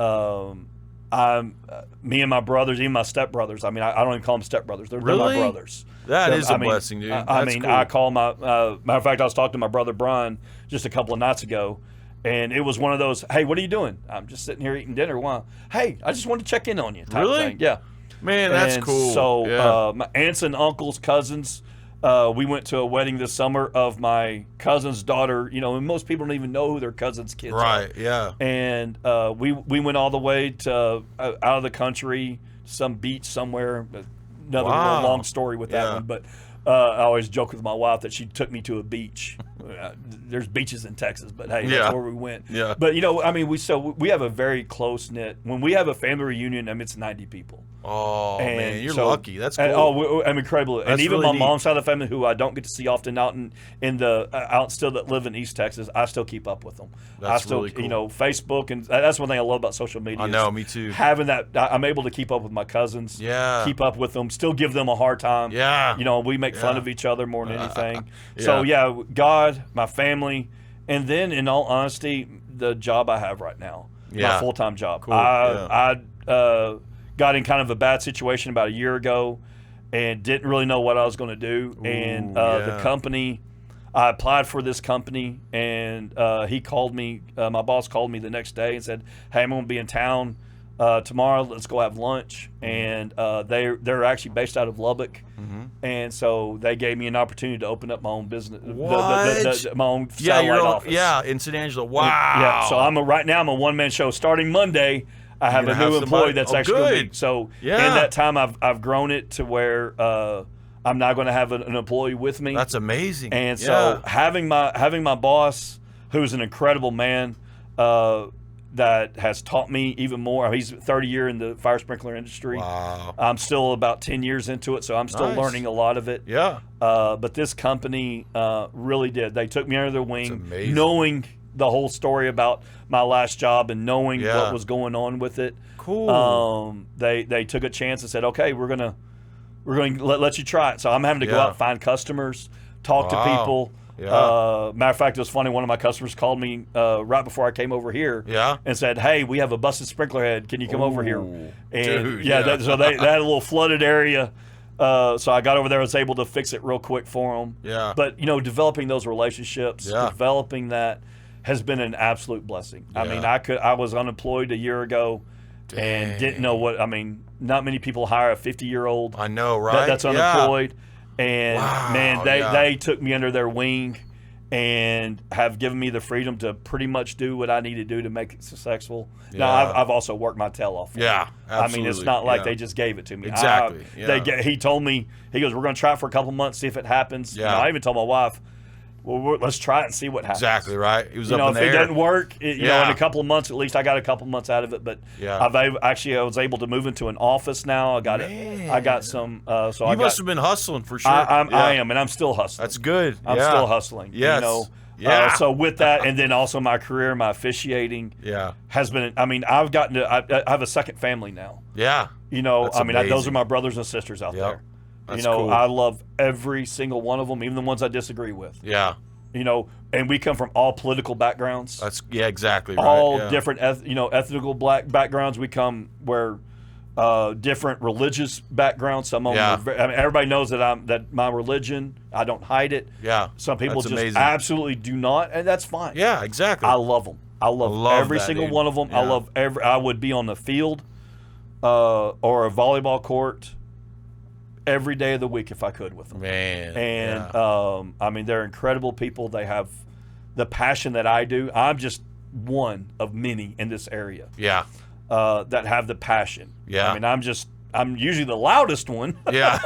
I'm me and my brothers, even my stepbrothers. I mean, I don't even call them stepbrothers. They're my Really? brothers. That They're- is a blessing, dude. I That's mean, cool. I call my matter of fact, I was talking to my brother Brian just a couple of nights ago, and it was one of those, hey, what are you doing? I'm just sitting here eating dinner. Why? Hey, I just wanted to check in on you. Type Really? Thing. Yeah. Man, that's And cool. So Yeah. my aunts and uncles, cousins, we went to a wedding this summer of my cousin's daughter. You know, and most people don't even know who their cousin's kids are. Right, yeah. And we went all the way to out of the country, some beach somewhere. Another Wow. real long story with that Yeah. one, but I always joke with my wife that she took me to a beach. There's beaches in Texas, but hey, Yeah. that's where we went. Yeah. But you know, I mean, we have a very close knit. When we have a family reunion, I mean, it's 90 people. Oh, And man, you're so- lucky. That's cool. And, I'm incredible. And That's even really my neat. mom's side of the family, who I don't get to see often out in the out still that live in East Texas, I still keep up with them. That's I still, really cool. you know, Facebook, and that's one thing I love about social media. I is know, me too. Having that, I'm able to keep up with my cousins. Yeah. Keep up with them. Still give them a hard time. Yeah. You know, we make fun Yeah. of each other more than anything. Yeah. So yeah, God, my family, and then in all honesty, the job I have right now, Yeah. my full-time job. Cool. I got in kind of a bad situation about a year ago and didn't really know what I was going to do. And yeah. the company, I applied for this company, and he called me, my boss called me the next day and said, hey, I'm going to be in town tomorrow. Let's go have lunch. And they're actually based out of Lubbock. And so they gave me an opportunity to open up my own business, my own Yeah, satellite you're office. yeah, in San Angelo. Wow. Yeah, so right now I'm a one-man show. Starting Monday, I have a gonna have new employee somebody- that's oh, actually going to good. be. So Yeah. in that time, I've grown it to where I'm not going to have an employee with me. That's amazing. And so Yeah. having my boss, who's an incredible man, that has taught me even more. He's 30 year in the fire sprinkler industry. Wow. I'm still about 10 years into it, so I'm still Nice. learning a lot of it. Yeah. But this company really did. They took me under their wing, amazing. knowing the whole story about my last job and knowing Yeah. what was going on with it. Cool. They took a chance and said, okay, we're gonna let you try it. So I'm having to go Yeah. out and find customers, talk to Wow. people. Yeah. Matter of fact, it was funny. One of my customers called me right before I came over here. Yeah. And said, "Hey, we have a busted sprinkler head. Can you come over here?" Ooh, And dude, yeah, yeah. so they had a little flooded area. So I got over there, was able to fix it real quick for them. Yeah. But you know, developing those relationships, Yeah. developing that has been an absolute blessing. I mean, Yeah. I was unemployed a year ago and didn't know what. I mean, not many people hire a 50-year-old I know, right? that's Yeah. unemployed. And Wow, man, yeah. they took me under their wing and have given me the freedom to pretty much do what I need to do to make it successful. Now, Yeah. I've also worked my tail off. for Yeah, it. I mean, it's absolutely, not like yeah. they just gave it to me. Exactly, yeah. He told me, he goes, we're going to try it for a couple months, see if it happens. Yeah. You know, I even told my wife, well, let's try it and see what happens. Exactly, right? He was You up know, in if the it air. doesn't work, you know, Yeah. in a couple of months, at least I got a couple of months out of it. But Yeah. I was able to move into an office now. I got it. I got some. So You must have been hustling for sure. I Yeah. am, and I'm still hustling. That's good. I'm Yeah. still hustling. Yes. You know. Yeah. So with that, and then also my career, my officiating Yeah. has been. I mean, I've gotten to. I have a second family now. Yeah. You know, That's I mean, those amazing. are my brothers and sisters out Yep. there. That's you know, cool. I love every single one of them, even the ones I disagree with. Yeah. You know, and we come from all political backgrounds. That's exactly right. All yeah. different, ethnical black backgrounds. We come where different religious backgrounds. Some of Yeah. them. I mean, everybody knows that my religion. I don't hide it. Yeah. Some people That's just amazing. absolutely do not, and that's fine. Yeah, exactly. I love them. I love every that, single dude. one of them. I Yeah. love every. I would be on the field or a volleyball court every day of the week if I could with them. Man. And yeah. I mean, they're incredible people. They have the passion that I do. I'm just one of many in this area yeah. that have the passion. Yeah. I mean, I'm usually the loudest one. Yeah.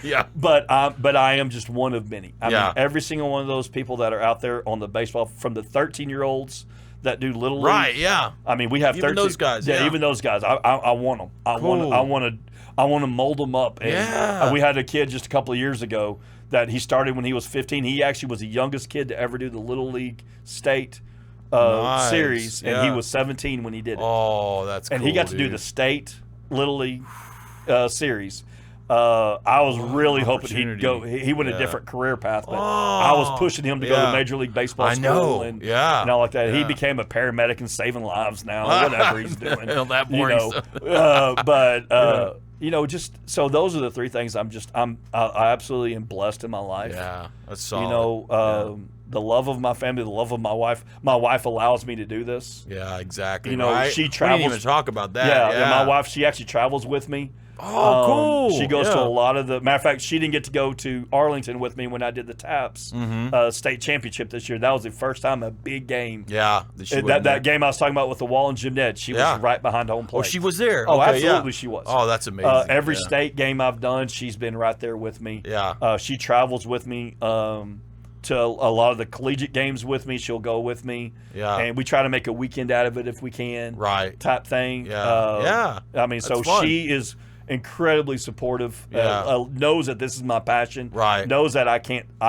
yeah. But I am just one of many. I Yeah. mean, every single one of those people that are out there on the baseball, from the 13-year-olds that do little league. Right. Yeah. I mean, we have Even 13 those guys, yeah. even those guys. I want them. Cool. I want to mold them up. And Yeah. we had a kid just a couple of years ago that he started when he was 15. He actually was the youngest kid to ever do the Little League State Nice. series, and he Yeah. was 17 when he did it. Oh, that's And cool. he got to do dude. the state Little League series. I was really hoping he'd go. opportunity. He went a Yeah. different career path, but I was pushing him to go to yeah. Major League Baseball I school know. and Yeah. all like that. He Yeah. became a paramedic and saving lives now, whatever he's doing. Well, that you boring know, stuff. but you know, just so those are the three things. I absolutely am blessed in my life. Yeah. That's solid. You know, the love of my family, the love of my wife. My wife allows me to do this. Yeah, exactly. You know, right? she We didn't travels- even talk about that. Yeah, Yeah. and my wife, she actually travels with me. Oh, cool. She goes to a lot of the. Matter of fact, she didn't get to go to Arlington with me when I did the TAPS state championship this year. That was the first time a big game. Yeah. That game I was talking about with the wall and Jeanette, she was right behind home plate. Oh, she was there. Oh, Okay, absolutely, she was. Oh, that's amazing. Every state game I've done, she's been right there with me. Yeah. She travels with me to a lot of the collegiate games with me. She'll go with me. Yeah. And we try to make a weekend out of it if we can. Right. Type thing. Yeah. I mean, so fun. she is incredibly supportive. Knows that this is my passion. Right. Knows that I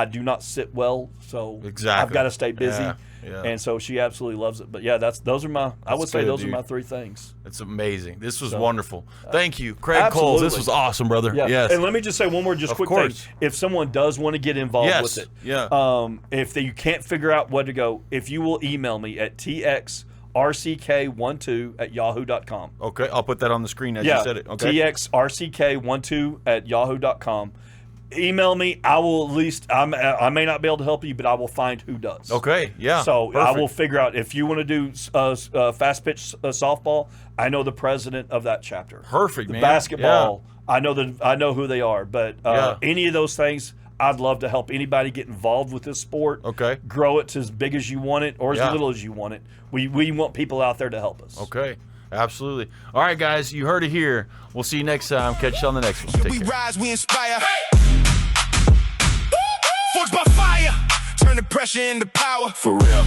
do not sit well, so I've got to stay busy. Yeah. And so she absolutely loves it. But yeah, those are my. I would say those are my 3 things. It's amazing. This was wonderful. Thank you, Craig Kolls. This was awesome, brother. Yeah. Yes. And let me just say one more, quick thing. If someone does want to get involved with it, if you can't figure out where to go, if you will email me at txrck12@yahoo.com. Okay, I'll put that on the screen as you said it. Okay. txrck12@yahoo.com. Email me. I will at least. I may not be able to help you, but I will find who does. Okay. Yeah. So perfect. I will figure out if you want to do fast pitch softball. I know the president of that chapter. Perfect, the man. Basketball. Yeah. I know who they are. But any of those things, I'd love to help anybody get involved with this sport. Okay. Grow it to as big as you want it or as little as you want it. We want people out there to help us. Okay. Absolutely. All right, guys, you heard it here. We'll see you next time. Catch you on the next one. Take We care. rise, we inspire. Forged by fire, turn the pressure into power. For real.